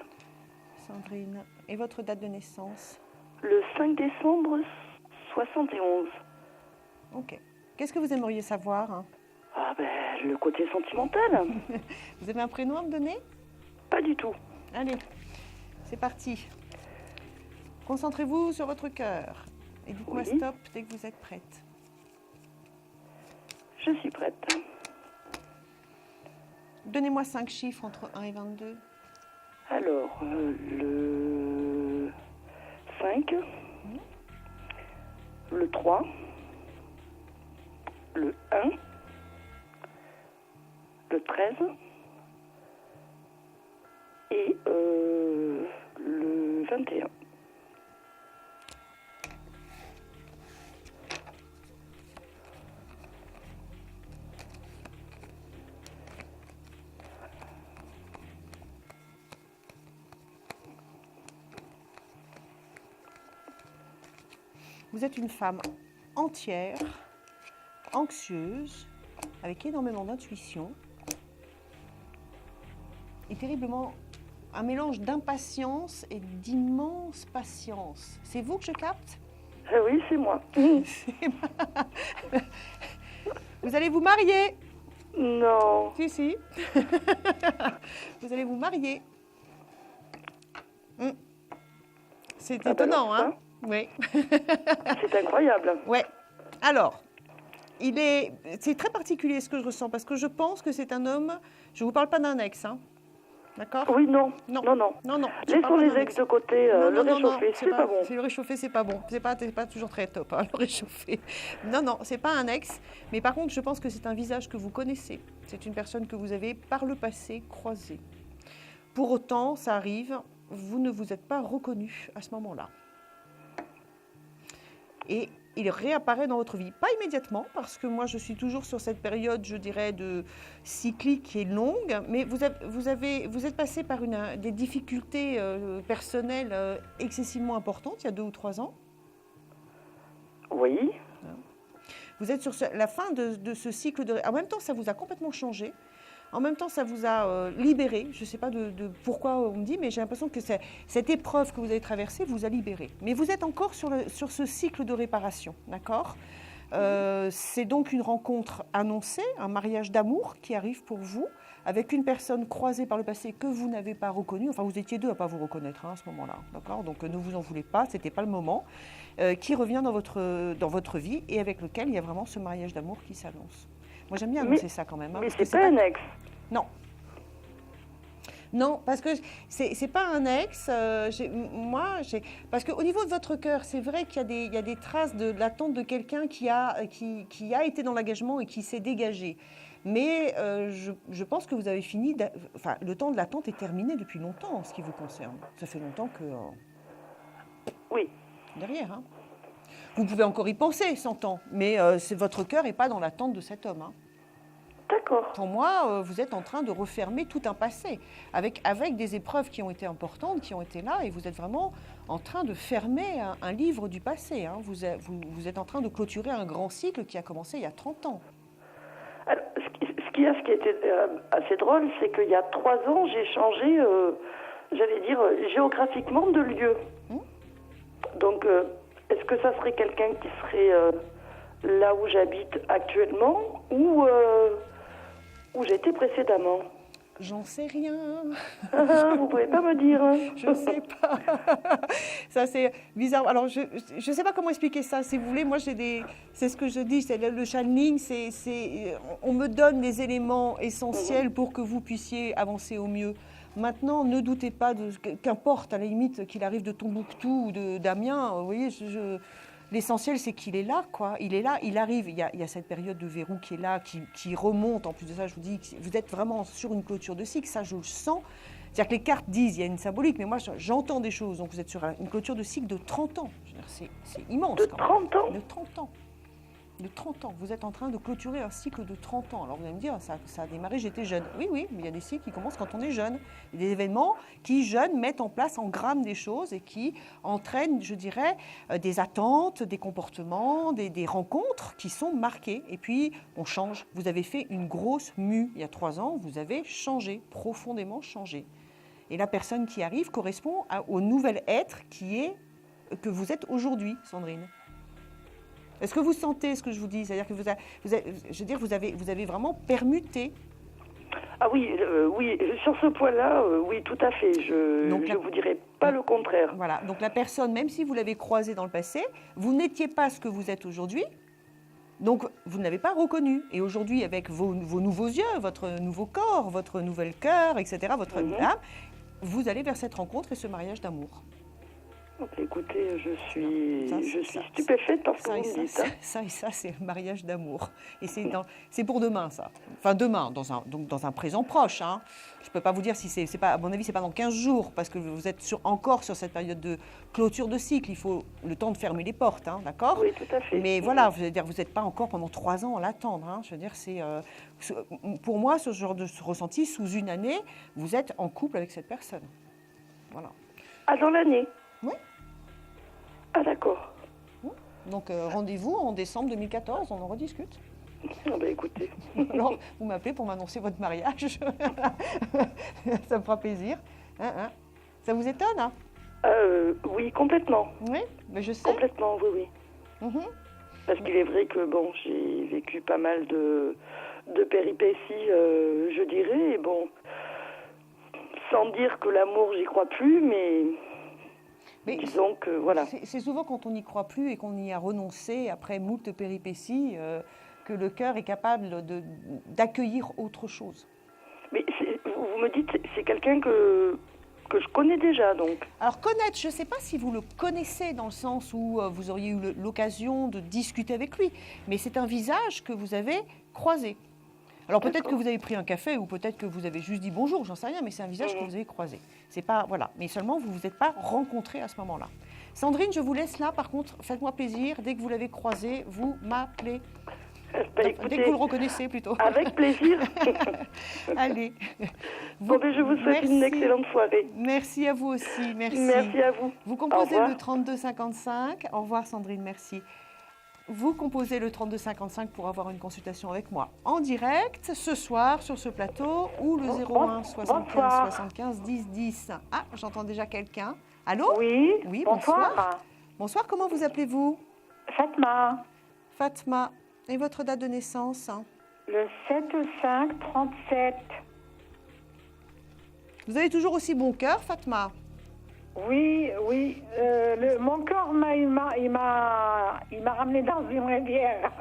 Sandrine. Et votre date de naissance ? Le 5 décembre 71. Ok. Qu'est-ce que vous aimeriez savoir, hein ? Ah ben, le côté sentimental. Vous avez un prénom à me donner ? Pas du tout. Allez, c'est parti. Concentrez-vous sur votre cœur. Et dites-moi Oui. stop dès que vous êtes prête. Je suis prête. Donnez-moi 5 chiffres entre 1 et 22. Alors, le 5, le 3, le 1, le 13 et le 21. Vous êtes une femme entière, anxieuse, avec énormément d'intuition et terriblement un mélange d'impatience et d'immense patience. C'est vous que je capte ? Oui, c'est moi. Vous allez vous marier. Non. Si. Vous allez vous marier. C'est Ah ben étonnant, alors, hein? Oui. C'est incroyable. Ouais. Alors, c'est très particulier ce que je ressens parce que je pense que c'est un homme. Je vous parle pas d'un ex, hein? D'accord? Oui, non. Non. Non. Je Laissons parle pas les d'un ex de côté. Le réchauffer, c'est pas bon. Le réchauffer, c'est pas bon. C'est pas toujours très top, hein, le réchauffer. Non, c'est pas un ex. Mais par contre, je pense que c'est un visage que vous connaissez. C'est une personne que vous avez par le passé croisée. Pour autant, ça arrive, vous ne vous êtes pas reconnu à ce moment-là. Et il réapparaît dans votre vie. Pas immédiatement, parce que moi, je suis toujours sur cette période, je dirais, de cyclique qui est longue, mais vous êtes passé par des difficultés personnelles excessivement importantes il y a 2 ou 3 ans. Oui. Vous êtes sur la fin de ce cycle de... En même temps, ça vous a complètement changé. En même temps, ça vous a libéré. Je ne sais pas de pourquoi on me dit, mais j'ai l'impression que cette épreuve que vous avez traversée vous a libéré. Mais vous êtes encore sur ce cycle de réparation, d'accord? C'est donc une rencontre annoncée, un mariage d'amour qui arrive pour vous, avec une personne croisée par le passé que vous n'avez pas reconnue. Enfin, vous étiez 2 à ne pas vous reconnaître à ce moment-là, d'accord? Donc ne vous en voulez pas, ce n'était pas le moment. Qui revient dans votre vie et avec lequel il y a vraiment ce mariage d'amour qui s'annonce. Moi, j'aime bien annoncer ça quand même. Hein, mais c'est pas un ex. Non. Non, parce que c'est pas un ex. Parce qu'au niveau de votre cœur, c'est vrai qu'il y a des traces de l'attente de quelqu'un qui a été dans l'engagement et qui s'est dégagé. Mais je pense que vous avez fini. Le temps de l'attente est terminé depuis longtemps en ce qui vous concerne. Ça fait longtemps que. Oui. Derrière, hein. Vous pouvez encore y penser, 100 ans, mais votre cœur n'est pas dans l'attente de cet homme. Hein. D'accord. Pour moi, vous êtes en train de refermer tout un passé, avec des épreuves qui ont été importantes, qui ont été là, et vous êtes vraiment en train de fermer un livre du passé. Hein. Vous êtes en train de clôturer un grand cycle qui a commencé il y a 30 ans. Alors, ce qui était assez drôle, c'est qu'il y a 3 ans, j'ai changé, j'allais dire, géographiquement de lieu. Donc, est-ce que ça serait quelqu'un qui serait là où j'habite actuellement ou où j'étais précédemment? J'en sais rien. Vous pouvez pas me dire. Je sais pas. Ça, c'est bizarre. Alors, je sais pas comment expliquer ça. Si vous voulez, moi, c'est ce que je dis. C'est le channeling. On me donne des éléments essentiels pour que vous puissiez avancer au mieux. Maintenant, ne doutez pas, qu'importe à la limite qu'il arrive de Tombouctou ou d'Amiens, vous voyez, l'essentiel c'est qu'il est là, quoi. Il est là, il arrive, il y a cette période de verrou qui est là, qui remonte, en plus de ça, je vous dis, vous êtes vraiment sur une clôture de cycle, ça je le sens. C'est-à-dire que les cartes disent, il y a une symbolique, mais moi j'entends des choses, donc vous êtes sur une clôture de cycle de 30 ans. C'est immense. De quand 30 même. ans De 30 ans. De 30 ans. Vous êtes en train de clôturer un cycle de 30 ans. Alors vous allez me dire, ça a démarré, j'étais jeune. Oui, mais il y a des cycles qui commencent quand on est jeune. Il y a des événements qui, jeunes, mettent en place, engramment des choses et qui entraînent, je dirais, des attentes, des comportements, des rencontres qui sont marquées. Et puis, on change. Vous avez fait une grosse mue il y a 3 ans. Vous avez changé, profondément changé. Et la personne qui arrive correspond au nouvel être que vous êtes aujourd'hui, Sandrine. Est-ce que vous sentez ce que je vous dis? C'est-à-dire que vous avez vraiment permuté. Ah oui, oui, sur ce point-là, oui, tout à fait. Je ne vous dirai pas le contraire. Voilà, donc la personne, même si vous l'avez croisée dans le passé, vous n'étiez pas ce que vous êtes aujourd'hui, donc vous ne l'avez pas reconnu. Et aujourd'hui, avec vos nouveaux yeux, votre nouveau corps, votre nouvel cœur, etc., votre âme, vous allez vers cette rencontre et ce mariage d'amour. Écoutez, je suis stupéfaite par ce que vous me dites. Ça, c'est le mariage d'amour. Et c'est pour demain, ça. Enfin, demain, dans un présent proche. Hein. Je ne peux pas vous dire si c'est pas, à mon avis, c'est pas dans 15 jours, parce que vous êtes encore sur cette période de clôture de cycle. Il faut le temps de fermer les portes, hein, d'accord? Oui, tout à fait. Mais voilà, vous n'êtes pas encore pendant 3 ans à l'attendre. Hein. Je veux dire, pour moi, ce genre de ressenti, sous une année, vous êtes en couple avec cette personne. Voilà. Ah, dans l'année? Oui. Ah, d'accord. Donc, rendez-vous en décembre 2014, on en rediscute. Ah ben écoutez. Alors, vous m'appelez pour m'annoncer votre mariage. Ça me fera plaisir. Ça vous étonne, hein? Oui, complètement. Oui, mais je sais. Complètement, oui. Parce qu'il est vrai que, bon, j'ai vécu pas mal de péripéties, je dirais. Et bon, sans dire que l'amour, j'y crois plus, mais disons que, voilà. C'est souvent quand on n'y croit plus et qu'on y a renoncé, après moult péripéties, que le cœur est capable d'accueillir autre chose. Mais vous me dites, c'est quelqu'un que je connais déjà, donc. Alors connaître, je ne sais pas si vous le connaissez dans le sens où vous auriez eu l'occasion de discuter avec lui, mais c'est un visage que vous avez croisé. Alors peut-être que vous avez pris un café ou peut-être que vous avez juste dit bonjour, j'en sais rien, mais c'est un visage que vous avez croisé. C'est pas, voilà, mais seulement vous ne vous êtes pas rencontrés à ce moment-là. Sandrine, je vous laisse là, par contre, faites-moi plaisir, dès que vous l'avez croisé, vous m'appelez. Écoutez, dès que vous le reconnaissez plutôt. Avec plaisir. Allez. Bon, je vous souhaite une excellente soirée. Merci à vous aussi. Merci. Merci à vous. Vous composez le 3255. Au revoir Sandrine, merci. Vous composez le 3255 pour avoir une consultation avec moi en direct ce soir sur ce plateau ou le 01 75 75 10 10. Ah, j'entends déjà quelqu'un. Allô ? Oui, bonsoir. Bonsoir, comment vous appelez-vous ? Fatma. Fatma. Et votre date de naissance ? Le 7-5-37. Vous avez toujours aussi bon cœur, Fatma ? Oui. Mon cœur, il m'a ramené dans une rivière.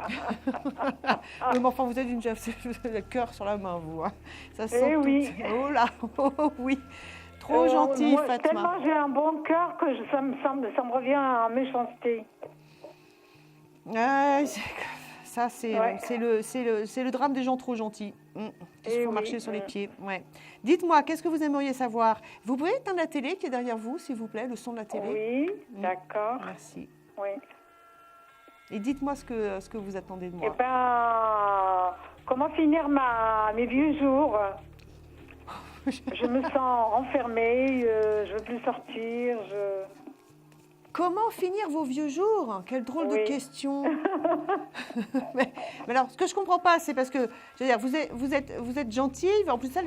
Oui, mais enfin, vous êtes le cœur sur la main, vous. Hein. Ça sent oui. Oh là, oui. Trop gentil, Fatma. Tellement j'ai un bon cœur que ça me revient en méchanceté. Ça, c'est le drame des gens trop gentils. Il faut marcher sur les pieds. Ouais. Dites-moi, qu'est-ce que vous aimeriez savoir ? Vous pouvez éteindre la télé qui est derrière vous, s'il vous plaît, le son de la télé ? Oui, d'accord. Merci. Oui. Et dites-moi ce que vous attendez de moi. Eh bien, comment finir mes vieux jours ? Je me sens enfermée, je ne veux plus sortir, Comment finir vos vieux jours ? Quelle drôle de question. mais alors, ce que je ne comprends pas, c'est parce que, je veux dire, vous êtes gentille, en plus ça,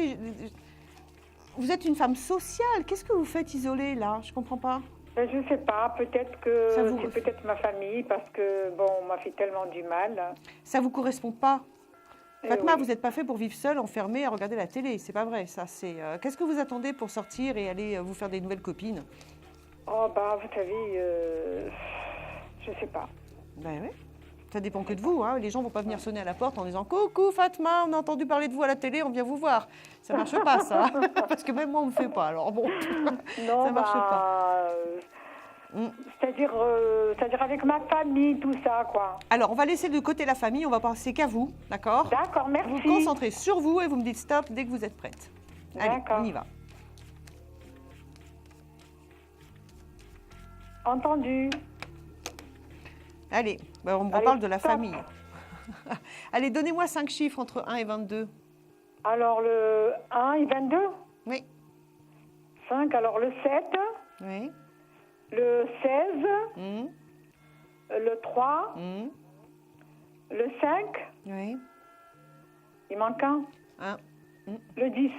vous êtes une femme sociale. Qu'est-ce que vous faites isolée, là ? Je ne comprends pas. Je ne sais pas, peut-être que c'est peut-être ma famille, parce que, bon, on m'a fait tellement du mal. Ça ne vous correspond pas ? Fatma, vous n'êtes pas fait pour vivre seule, enfermée, à regarder la télé. C'est pas vrai, ça. Qu'est-ce que vous attendez pour sortir et aller vous faire des nouvelles copines ? Oh, vous savez, je sais pas. Ben oui, ça dépend que de vous. Hein. Les gens ne vont pas venir sonner à la porte en disant « Coucou Fatma, on a entendu parler de vous à la télé, on vient vous voir ». Ça ne marche pas, ça. Parce que même moi, on ne me fait pas. Alors bon, non, ça ne marche pas. C'est-à-dire avec ma famille, tout ça, quoi. Alors, on va laisser de côté la famille, on va penser qu'à vous, d'accord ? D'accord, merci. Vous vous concentrez sur vous et vous me dites stop dès que vous êtes prête. Allez, on y va. Entendu. Allez, on me reparle de la famille. Allez, donnez-moi 5 chiffres entre 1 et 22. Alors, le 1 et 22 ? Oui. 5, alors le 7. Oui. Le 16. Le 3. Le 5. Oui. Il manque un. Le 10.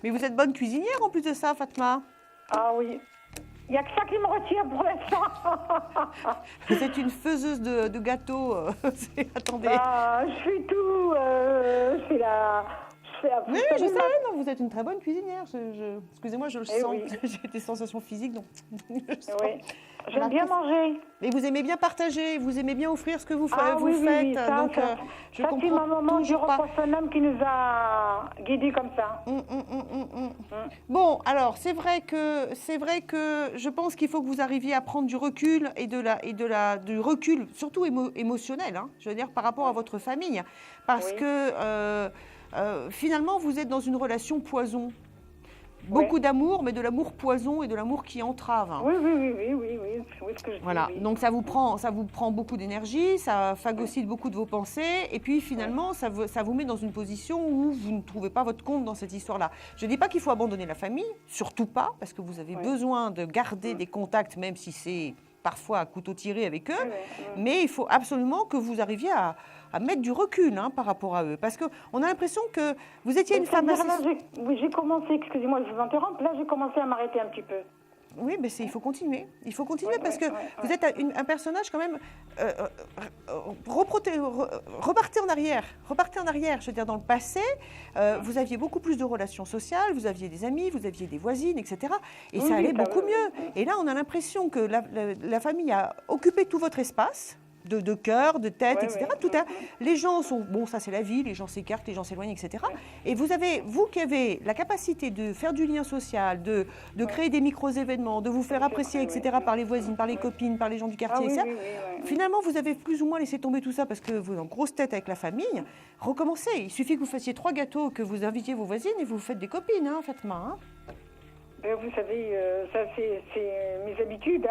Mais vous êtes bonne cuisinière en plus de ça, Fatma. Ah oui. Il n'y a que ça qui me retient pour l'instant. Vous êtes une faiseuse de gâteaux. Attendez. Je fais tout. Je fais la... Oui, je sais, non, vous êtes une très bonne cuisinière. Excusez-moi, je le sens. Oui. J'ai des sensations physiques, donc. Oui. J'aime bien manger. Mais vous aimez bien partager, vous aimez bien offrir ce que vous, faites. Oui, donc, je comprends c'est ma maman du toujours pas. un homme qui nous a guidés comme ça. Bon, alors c'est vrai que je pense qu'il faut que vous arriviez à prendre du recul et du recul, surtout émotionnel. Hein, je veux dire par rapport à votre famille, parce que finalement vous êtes dans une relation poison. Beaucoup d'amour, mais de l'amour poison et de l'amour qui entrave. Oui, ce que je dis. Voilà, donc ça vous prend beaucoup d'énergie, ça phagocyte beaucoup de vos pensées, et puis finalement, ça vous met dans une position où vous ne trouvez pas votre compte dans cette histoire-là. Je ne dis pas qu'il faut abandonner la famille, surtout pas, parce que vous avez besoin de garder des contacts, même si c'est parfois à couteau tiré avec eux, mais il faut absolument que vous arriviez à mettre du recul par rapport à eux. Parce qu'on a l'impression que vous étiez une femme assez... J'ai commencé, excusez-moi, je vous interromps, là j'ai commencé à m'arrêter un petit peu. Oui, mais il faut continuer. Il faut continuer parce que vous êtes un personnage quand même... repartez en arrière. Repartez en arrière. Je veux dire, dans le passé, vous aviez beaucoup plus de relations sociales, vous aviez des amis, vous aviez des voisines, etc. Et ça allait beaucoup mieux. Et là, on a l'impression que la famille a occupé tout votre espace. De cœur, de tête, etc. Les gens sont... Bon, ça c'est la vie, les gens s'écartent, les gens s'éloignent, etc. Et vous qui avez la capacité de faire du lien social, de créer des micro-événements, de vous faire apprécier, etc. par les voisines, par les copines, par les gens du quartier, etc. Finalement, vous avez plus ou moins laissé tomber tout ça parce que vous êtes en grosse tête avec la famille. Recommencez. Il suffit que vous fassiez 3 gâteaux, que vous invitiez vos voisines et vous faites des copines, Fatma. Vous savez, ça c'est mes habitudes.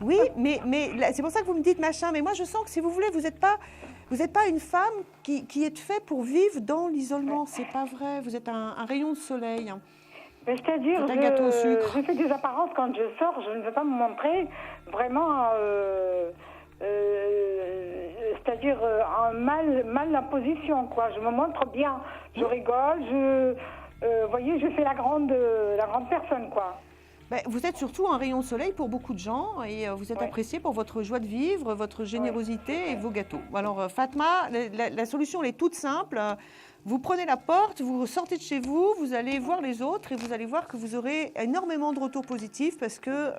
Oui, mais c'est pour ça que vous me dites machin. Mais moi, je sens que si vous voulez, vous n'êtes pas une femme qui est faite pour vivre dans l'isolement. C'est pas vrai. Vous êtes un rayon de soleil. C'est-à-dire, un gâteau au sucre. Je fais des apparences quand je sors. Je ne veux pas me montrer vraiment. C'est-à-dire mal la position, quoi. Je me montre bien. Je rigole. Vous voyez, je fais la grande personne, quoi. Vous êtes surtout un rayon de soleil pour beaucoup de gens et vous êtes appréciée pour votre joie de vivre, votre générosité et vos gâteaux. Alors Fatma, la solution elle est toute simple. Vous prenez la porte, vous sortez de chez vous, vous allez voir les autres et vous allez voir que vous aurez énormément de retours positifs parce que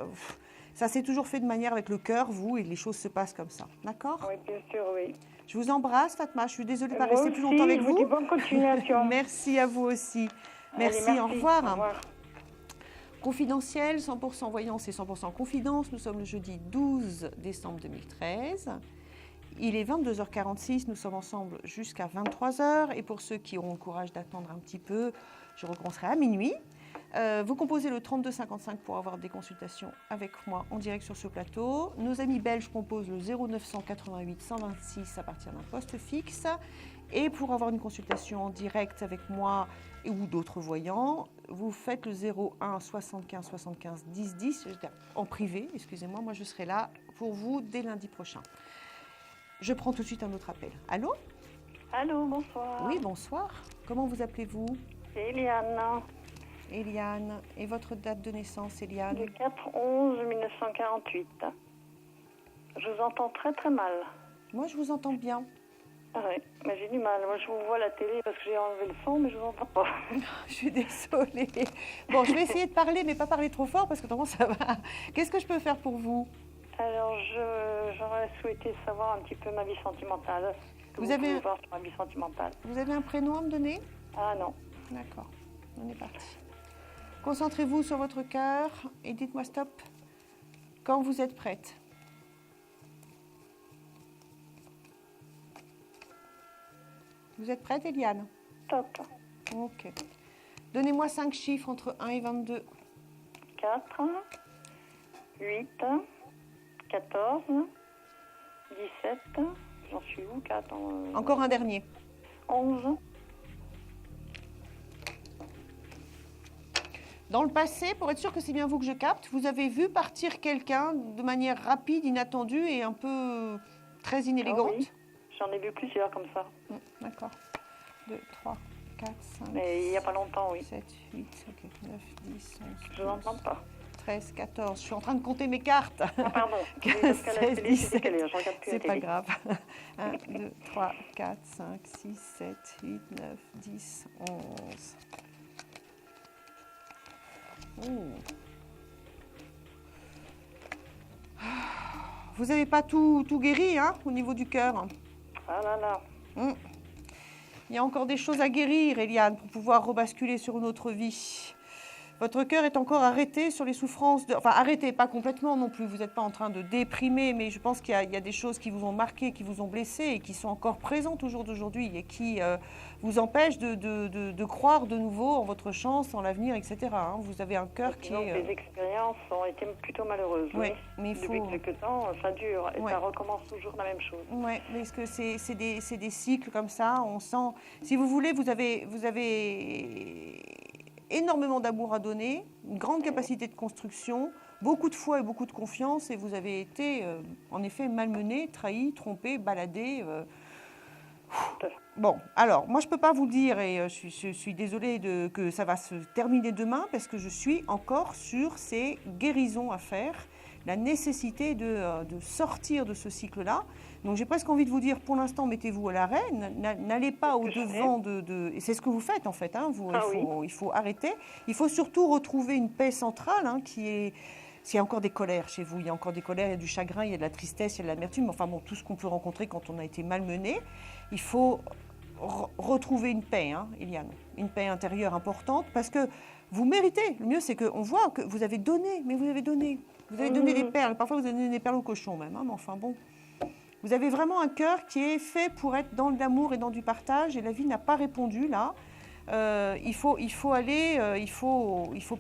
ça s'est toujours fait de manière avec le cœur, vous, et les choses se passent comme ça. D'accord ? Oui, bien sûr, oui. Je vous embrasse, Fatma. Je suis désolée de ne pas rester plus longtemps avec vous. Dis bonne continuation. Merci à vous aussi. Merci, au revoir. Au revoir. Confidentiel, 100% voyance et 100% confidence. Nous sommes le jeudi 12 décembre 2013. Il est 22h46, nous sommes ensemble jusqu'à 23h. Et pour ceux qui auront le courage d'attendre un petit peu, je recommencerai à minuit. Vous composez le 3255 pour avoir des consultations avec moi en direct sur ce plateau. Nos amis belges composent le 0988 126 à partir d'un poste fixe. Et pour avoir une consultation en direct avec moi ou d'autres voyants, vous faites le 01 75 75 10 10 en privé, excusez-moi, moi je serai là pour vous dès lundi prochain. Je prends tout de suite un autre appel. Allô ? Allô, bonsoir. Oui, bonsoir. Comment vous appelez-vous ? C'est Eliane. Eliane. Et votre date de naissance, Eliane ? Le 4/11/1948. Je vous entends très très mal. Moi, je vous entends bien. Ah oui, mais j'ai du mal. Moi, je vous vois à la télé parce que j'ai enlevé le son, mais je vous entends pas. Je suis désolée. Bon, je vais essayer de parler, mais pas parler trop fort parce que autrement ça va. Qu'est-ce que je peux faire pour vous ? Alors, j'aurais souhaité savoir un petit peu ma vie sentimentale. Vous avez voir sur ma vie sentimentale. Vous avez un prénom à me donner ? Ah non. D'accord, on est parti. Concentrez-vous sur votre cœur et dites-moi stop quand vous êtes prête. Vous êtes prête, Eliane ? Stop. Ok. Donnez-moi 5 chiffres entre 1 et 22. 4, 8, 14, 17, j'en suis où 4, Encore un dernier. 11. Dans le passé, pour être sûr que c'est bien vous que je capte, vous avez vu partir quelqu'un de manière rapide, inattendue et un peu très inélégante ? Ah oui. J'en ai vu plusieurs comme ça. D'accord. 2, 3, 4, 5. Mais il n'y a pas longtemps, oui. 7, 8, ok, 9, 10, 11. Je n'entends pas. 13, 14. Je suis en train de compter mes cartes. Ah, pardon. 15, 16, 17. C'est pas grave. 1, 2, 3, 4, 5, 6, 7, 8, 9, 10, 11. Vous n'avez pas tout guéri au niveau du cœur. Ah là là. Il y a encore des choses à guérir, Eliane, pour pouvoir rebasculer sur une autre vie. Votre cœur est encore arrêté sur les souffrances Enfin, arrêté, pas complètement non plus. Vous n'êtes pas en train de déprimer, mais je pense qu'il y a des choses qui vous ont marqué, qui vous ont blessé et qui sont encore présentes au jour d'aujourd'hui et qui vous empêchent de croire de nouveau en votre chance, en l'avenir, etc. Vous avez un cœur qui est... Les expériences ont été plutôt malheureuses. Oui, mais il faut... Depuis quelques temps, ça dure et ça recommence toujours la même chose. Oui, mais est-ce que c'est des cycles comme ça ? On sent... Si vous voulez, vous avez énormément d'amour à donner, une grande capacité de construction, beaucoup de foi et beaucoup de confiance et vous avez été, en effet, malmené, trahi, trompé, baladé. Bon, alors, moi, je ne peux pas vous dire, et je suis désolée que ça va se terminer demain, parce que je suis encore sur ces guérisons à faire, la nécessité de sortir de ce cycle-là. Donc, j'ai presque envie de vous dire, pour l'instant, mettez-vous à l'arrêt, n'allez pas au-devant et c'est ce que vous faites, en fait. Hein, il faut arrêter. Il faut surtout retrouver une paix centrale, hein, qui est... S'il y a encore des colères chez vous, il y a encore des colères, il y a du chagrin, il y a de la tristesse, il y a de l'amertume, enfin bon, tout ce qu'on peut rencontrer quand on a été malmené, il faut retrouver une paix, hein, Eliane, une paix intérieure importante, parce que vous méritez. Le mieux, c'est qu'on voit que vous avez donné, mais vous avez donné. Vous avez donné des perles, parfois vous avez donné des perles au cochon même, hein, mais enfin bon. Vous avez vraiment un cœur qui est fait pour être dans l'amour et dans du partage, et la vie n'a pas répondu là. Il faut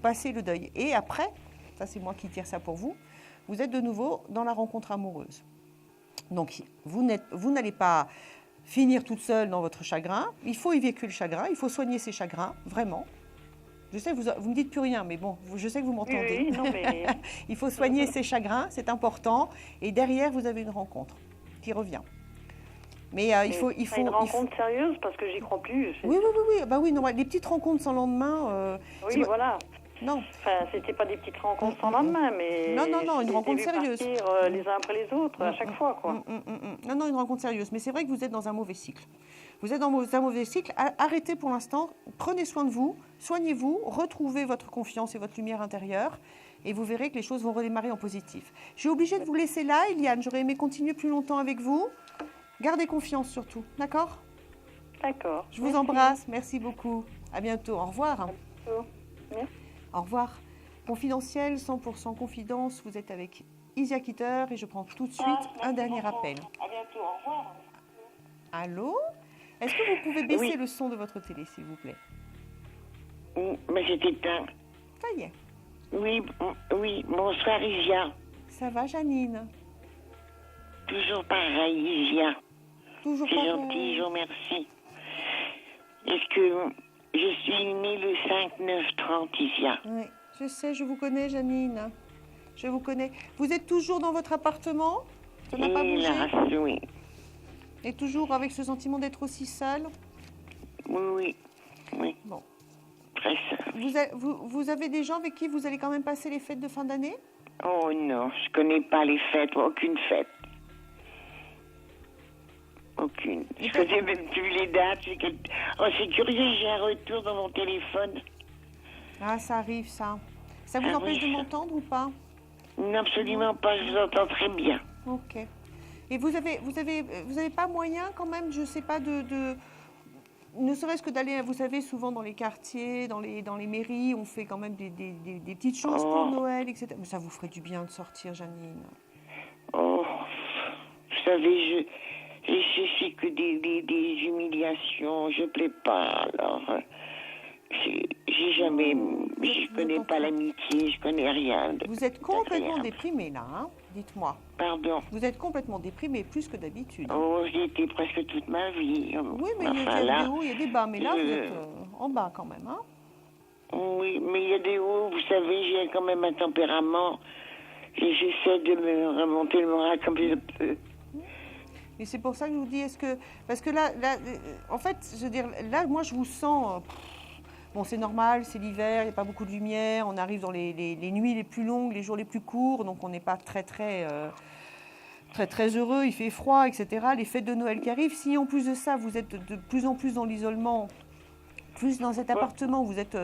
passer le deuil. Et après, ça c'est moi qui tire ça pour vous, vous êtes de nouveau dans la rencontre amoureuse. Donc vous n'allez pas finir toute seule dans votre chagrin, il faut évacuer le chagrin, il faut soigner ses chagrins, vraiment. Je sais que vous me dites plus rien, mais bon, je sais que vous m'entendez. Oui, non, mais... Il faut soigner ses chagrins, c'est important, et derrière vous avez une rencontre qui revient. Mais il faut une rencontre sérieuse, parce que j'y crois plus. Oui. Bah oui, non, les petites rencontres sans lendemain... oui, voilà. Non. Enfin, c'était pas des petites rencontres sans lendemain, mais... Non, une rencontre sérieuse. Partir les uns après les autres, à chaque fois, quoi. Non, une rencontre sérieuse. Mais c'est vrai que vous êtes dans un mauvais cycle. Vous êtes dans un mauvais cycle. Arrêtez pour l'instant. Prenez soin de vous. Soignez-vous. Retrouvez votre confiance et votre lumière intérieure. Et vous verrez que les choses vont redémarrer en positif. Je suis obligée de vous laisser là, Eliane. J'aurais aimé continuer plus longtemps avec vous. Gardez confiance surtout. D'accord ? D'accord. Je vous embrasse. Merci beaucoup. À bientôt. Au revoir. À bientôt. Merci. Au revoir. Confidentiel, 100% confidence. Vous êtes avec Isia Kitter et je prends tout de suite un dernier appel. À bientôt. Au revoir. Allô ? Est-ce que vous pouvez baisser le son de votre télé, s'il vous plaît ? Mais c'est éteint. Ça y est. Oui, bonsoir Isia. Ça va, Janine ? Toujours pareil, Isia. Toujours c'est pareil. C'est gentil, je vous remercie. Est-ce que je suis née le 5-9-30, Isia ? Oui, je sais, je vous connais, Janine. Je vous connais. Vous êtes toujours dans votre appartement ? Ça n'a pas bougé ? Hélas, oui. Et toujours avec ce sentiment d'être aussi seule ? Oui. Bon. Très seule. Vous avez des gens avec qui vous allez quand même passer les fêtes de fin d'année ? Oh non, je connais pas les fêtes, aucune fête. Aucune. Je connais même plus les dates. Oh, c'est curieux, j'ai un retour dans mon téléphone. Ah, ça arrive, ça. Ça vous empêche de m'entendre ou pas ? Non, absolument pas, je vous entends très bien. Ok. Et vous avez pas moyen quand même, je sais pas, ne serait-ce que d'aller, vous savez, souvent dans les quartiers, dans les mairies, on fait quand même des petites choses pour Noël, etc. Mais ça vous ferait du bien de sortir, Janine. Oh, vous savez, je sais que des humiliations, je plais pas, alors... J'ai jamais... Je connais pas l'amitié, je connais rien. Vous êtes complètement déprimée, là, hein ? Dites-moi. Pardon. Vous êtes complètement déprimée, plus que d'habitude. Oh, j'ai été presque toute ma vie. Oui, mais il y a des hauts, il y a des bas. Mais là, vous êtes en bas quand même, hein ? Oui, mais il y a des hauts. Vous savez, j'ai quand même un tempérament. Et j'essaie de me remonter le moral comme je peux. Et c'est pour ça que je vous dis, parce que là, en fait, je veux dire, là, moi, je vous sens... Bon, c'est normal, c'est l'hiver, il n'y a pas beaucoup de lumière, on arrive dans les nuits les plus longues, les jours les plus courts, donc on n'est pas très heureux, il fait froid, etc. Les fêtes de Noël qui arrivent, si en plus de ça, vous êtes de plus en plus dans l'isolement, plus dans cet appartement, vous êtes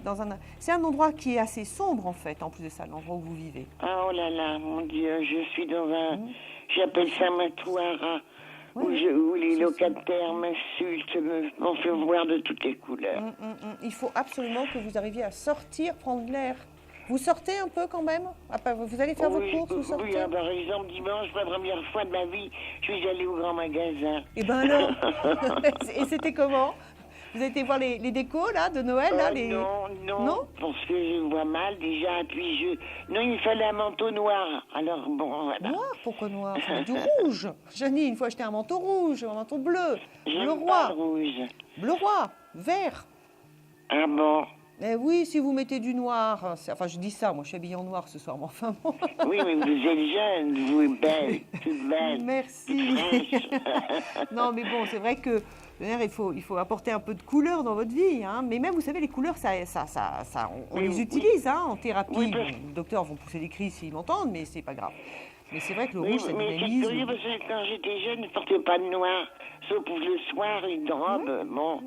dans un... C'est un endroit qui est assez sombre, en fait, en plus de ça, l'endroit où vous vivez. Oh là là, mon Dieu, je suis dans un... J'appelle ça un matoir, où les locataires m'insultent, m'en font voir de toutes les couleurs. Il faut absolument que vous arriviez à sortir, prendre l'air. Vous sortez un peu quand même ? Vous allez faire vos courses, vous sortez ? Oui, par exemple, dimanche, pour la première fois de ma vie, je suis allée au grand magasin. Eh ben alors Et c'était comment ? Vous avez été voir les décos, là, de Noël, là Non, parce que je vois mal, déjà, puis Non, il fallait un manteau noir, alors bon, voilà. Noir ? Pourquoi noir ? C'est du rouge. Janine, il faut acheter un manteau rouge, un manteau bleu. J'aime pas le rouge. Bleu roi, vert. Ah bon ? Oui, si vous mettez du noir, enfin je dis ça, moi je suis habillée en noir ce soir, mais enfin bon. Oui, mais vous êtes jeune, vous êtes belle, toute belle. Merci. Non, mais bon, c'est vrai que il faut apporter un peu de couleur dans votre vie, hein. Mais même, vous savez, les couleurs, on les utilise en thérapie. Oui, bon, les docteurs vont pousser des cris s'ils m'entendent, mais c'est pas grave. Mais c'est vrai que le rouge, ça mais c'est dynamise. curieux parce que quand j'étais jeune, je ne portais pas de noir, sauf pour le soir, une robe, bon.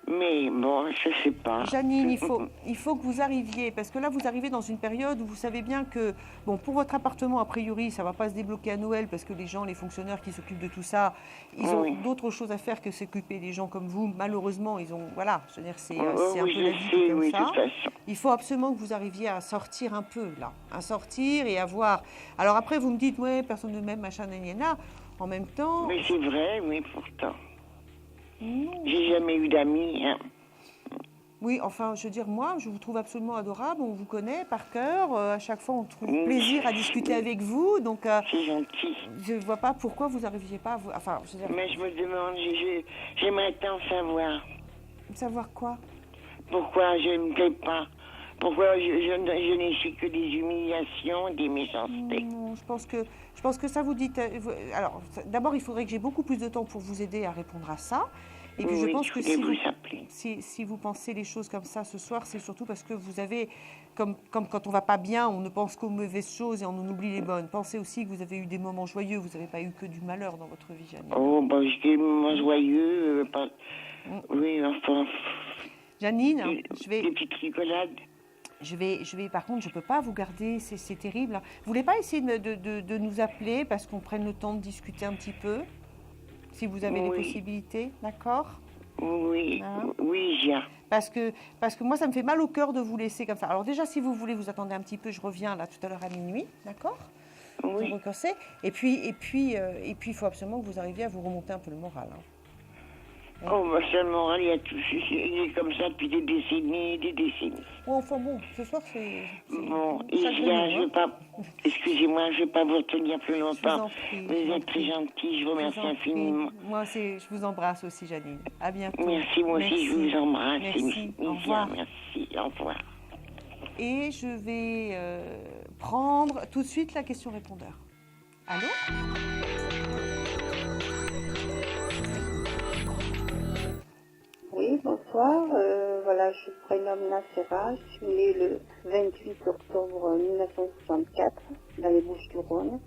Mais bon, je ne sais pas. Janine, il faut que vous arriviez, parce que là, vous arrivez dans une période où vous savez bien que, bon, pour votre appartement, a priori, ça ne va pas se débloquer à Noël, parce que les gens, les fonctionnaires qui s'occupent de tout ça, ils ont d'autres choses à faire que s'occuper des gens comme vous. Malheureusement, ils ont, voilà, je veux dire, c'est un peu la vie comme ça. Il faut absolument que vous arriviez à sortir un peu, là, à sortir et à voir. Alors après, vous me dites, ouais, personne ne m'aime, machin, nanana. En même temps... Mais c'est vrai, oui, pourtant. J'ai jamais eu d'amis. Hein. Oui, enfin, je veux dire, moi, je vous trouve absolument adorable. On vous connaît par cœur. À chaque fois, on trouve plaisir à discuter avec vous. Donc, c'est gentil. Je ne vois pas pourquoi vous n'arriviez pas à vous... Enfin, je veux dire... Mais je me demande, j'aimerais tant savoir. Savoir quoi? Pourquoi je ne me plais pas? Pourquoi je n'ai su que des humiliations, des méchancetés? Non, je pense que ça vous dit... Alors, d'abord, il faudrait que j'ai beaucoup plus de temps pour vous aider à répondre à ça. Et puis, je pense que si vous pensez les choses comme ça ce soir, c'est surtout parce que vous avez, comme quand on ne va pas bien, on ne pense qu'aux mauvaises choses et on en oublie les bonnes. Pensez aussi que vous avez eu des moments joyeux, vous n'avez pas eu que du malheur dans votre vie, Janine. Oh, bah, j'ai des moments joyeux, pas... Oui, enfin... Janine, je vais... Des petites rigolades. Je vais, par contre, je ne peux pas vous garder, c'est terrible. Vous voulez pas essayer de nous appeler parce qu'on prenne le temps de discuter un petit peu, si vous avez les possibilités, d'accord? Oui, oui, j'ai. Parce que moi, ça me fait mal au cœur de vous laisser comme ça. Alors déjà, si vous voulez, vous attendez un petit peu, je reviens là tout à l'heure à minuit, d'accord? Oui. Vous recursez. Et puis, il faut absolument que vous arriviez à vous remonter un peu le moral. Hein. Oh, bah, ça, le moral, il est comme ça depuis des décennies. Oh, enfin bon, ce soir, c'est bon, je veux pas... Excusez-moi, je ne vais pas vous retenir plus longtemps. Vous êtes très gentil, je vous remercie infiniment. Moi, je vous embrasse aussi, Janine. À bientôt. Merci, moi aussi, je vous embrasse. Merci, au revoir. Merci, au revoir. Et je vais prendre tout de suite la question répondeur. Allô? Oui, bonsoir. Voilà, je prénomme Nassera. Je suis née le 28 octobre 1964 dans les Bouches-du-Rhône.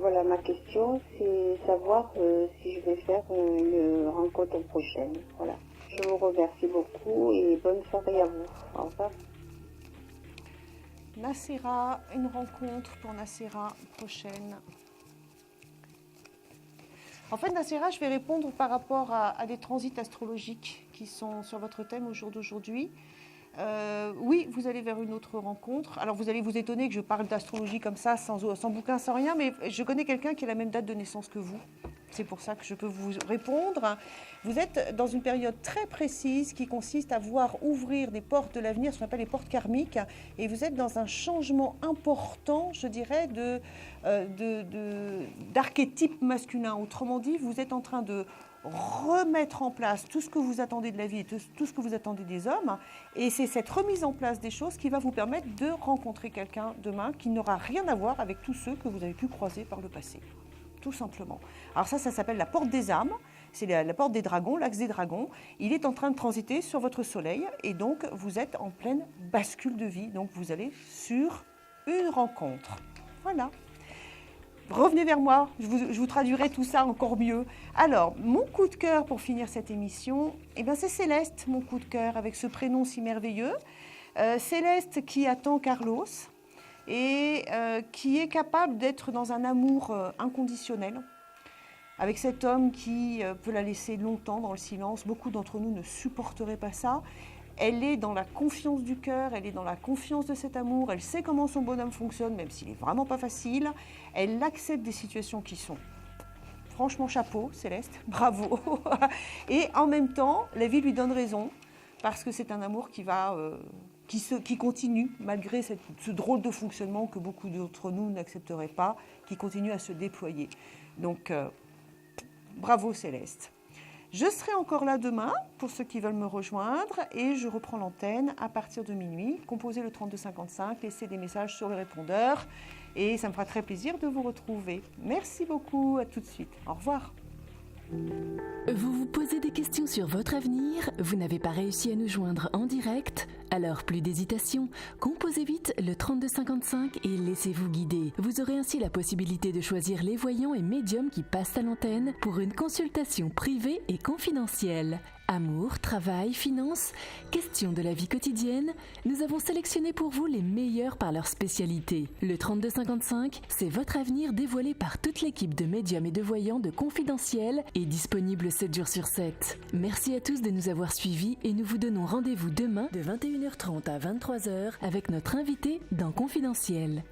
Voilà, ma question, c'est savoir si je vais faire une rencontre prochaine. Voilà. Je vous remercie beaucoup et bonne soirée à vous. Au revoir. Nassera, une rencontre pour Nassera prochaine. En fait, Nassera, je vais répondre par rapport à des transits astrologiques qui sont sur votre thème au jour d'aujourd'hui. Oui, vous allez vers une autre rencontre. Alors, vous allez vous étonner que je parle d'astrologie comme ça, sans bouquin, sans rien, mais je connais quelqu'un qui a la même date de naissance que vous. C'est pour ça que je peux vous répondre. Vous êtes dans une période très précise qui consiste à voir ouvrir des portes de l'avenir, ce qu'on appelle les portes karmiques, et vous êtes dans un changement important, je dirais, d'archétype masculin. Autrement dit, vous êtes en train de remettre en place tout ce que vous attendez de la vie et tout ce que vous attendez des hommes. Et c'est cette remise en place des choses qui va vous permettre de rencontrer quelqu'un demain qui n'aura rien à voir avec tous ceux que vous avez pu croiser par le passé. Tout simplement. Alors ça s'appelle la porte des âmes, c'est la porte des dragons, l'axe des dragons. Il est en train de transiter sur votre soleil et donc vous êtes en pleine bascule de vie. Donc vous allez sur une rencontre. Voilà. Revenez vers moi, je vous traduirai tout ça encore mieux. Alors, mon coup de cœur pour finir cette émission, c'est Céleste, mon coup de cœur, avec ce prénom si merveilleux. Céleste qui attend Carlos et qui est capable d'être dans un amour inconditionnel avec cet homme qui peut la laisser longtemps dans le silence. Beaucoup d'entre nous ne supporteraient pas ça. Elle est dans la confiance du cœur, elle est dans la confiance de cet amour, elle sait comment son bonhomme fonctionne, même s'il n'est vraiment pas facile. Elle accepte des situations qui sont franchement chapeau, Céleste, bravo. Et en même temps, la vie lui donne raison, parce que c'est un amour qui continue, malgré ce drôle de fonctionnement que beaucoup d'entre nous n'accepteraient pas, qui continue à se déployer. Donc, bravo Céleste. Je serai encore là demain pour ceux qui veulent me rejoindre et je reprends l'antenne à partir de minuit. Composez le 3255, laissez des messages sur le répondeur et ça me fera très plaisir de vous retrouver. Merci beaucoup, à tout de suite. Au revoir. Vous vous posez des questions sur votre avenir, vous n'avez pas réussi à nous joindre en direct? Alors plus d'hésitation, composez vite le 3255 et laissez-vous guider. Vous aurez ainsi la possibilité de choisir les voyants et médiums qui passent à l'antenne pour une consultation privée et confidentielle. Amour, travail, finances, questions de la vie quotidienne, nous avons sélectionné pour vous les meilleurs par leur spécialité. Le 3255, c'est votre avenir dévoilé par toute l'équipe de médiums et de voyants de Confidentiel et disponible 7 jours sur 7. Merci à tous de nous avoir suivis et nous vous donnons rendez-vous demain de 21h30 à 23h avec notre invité dans Confidentiel.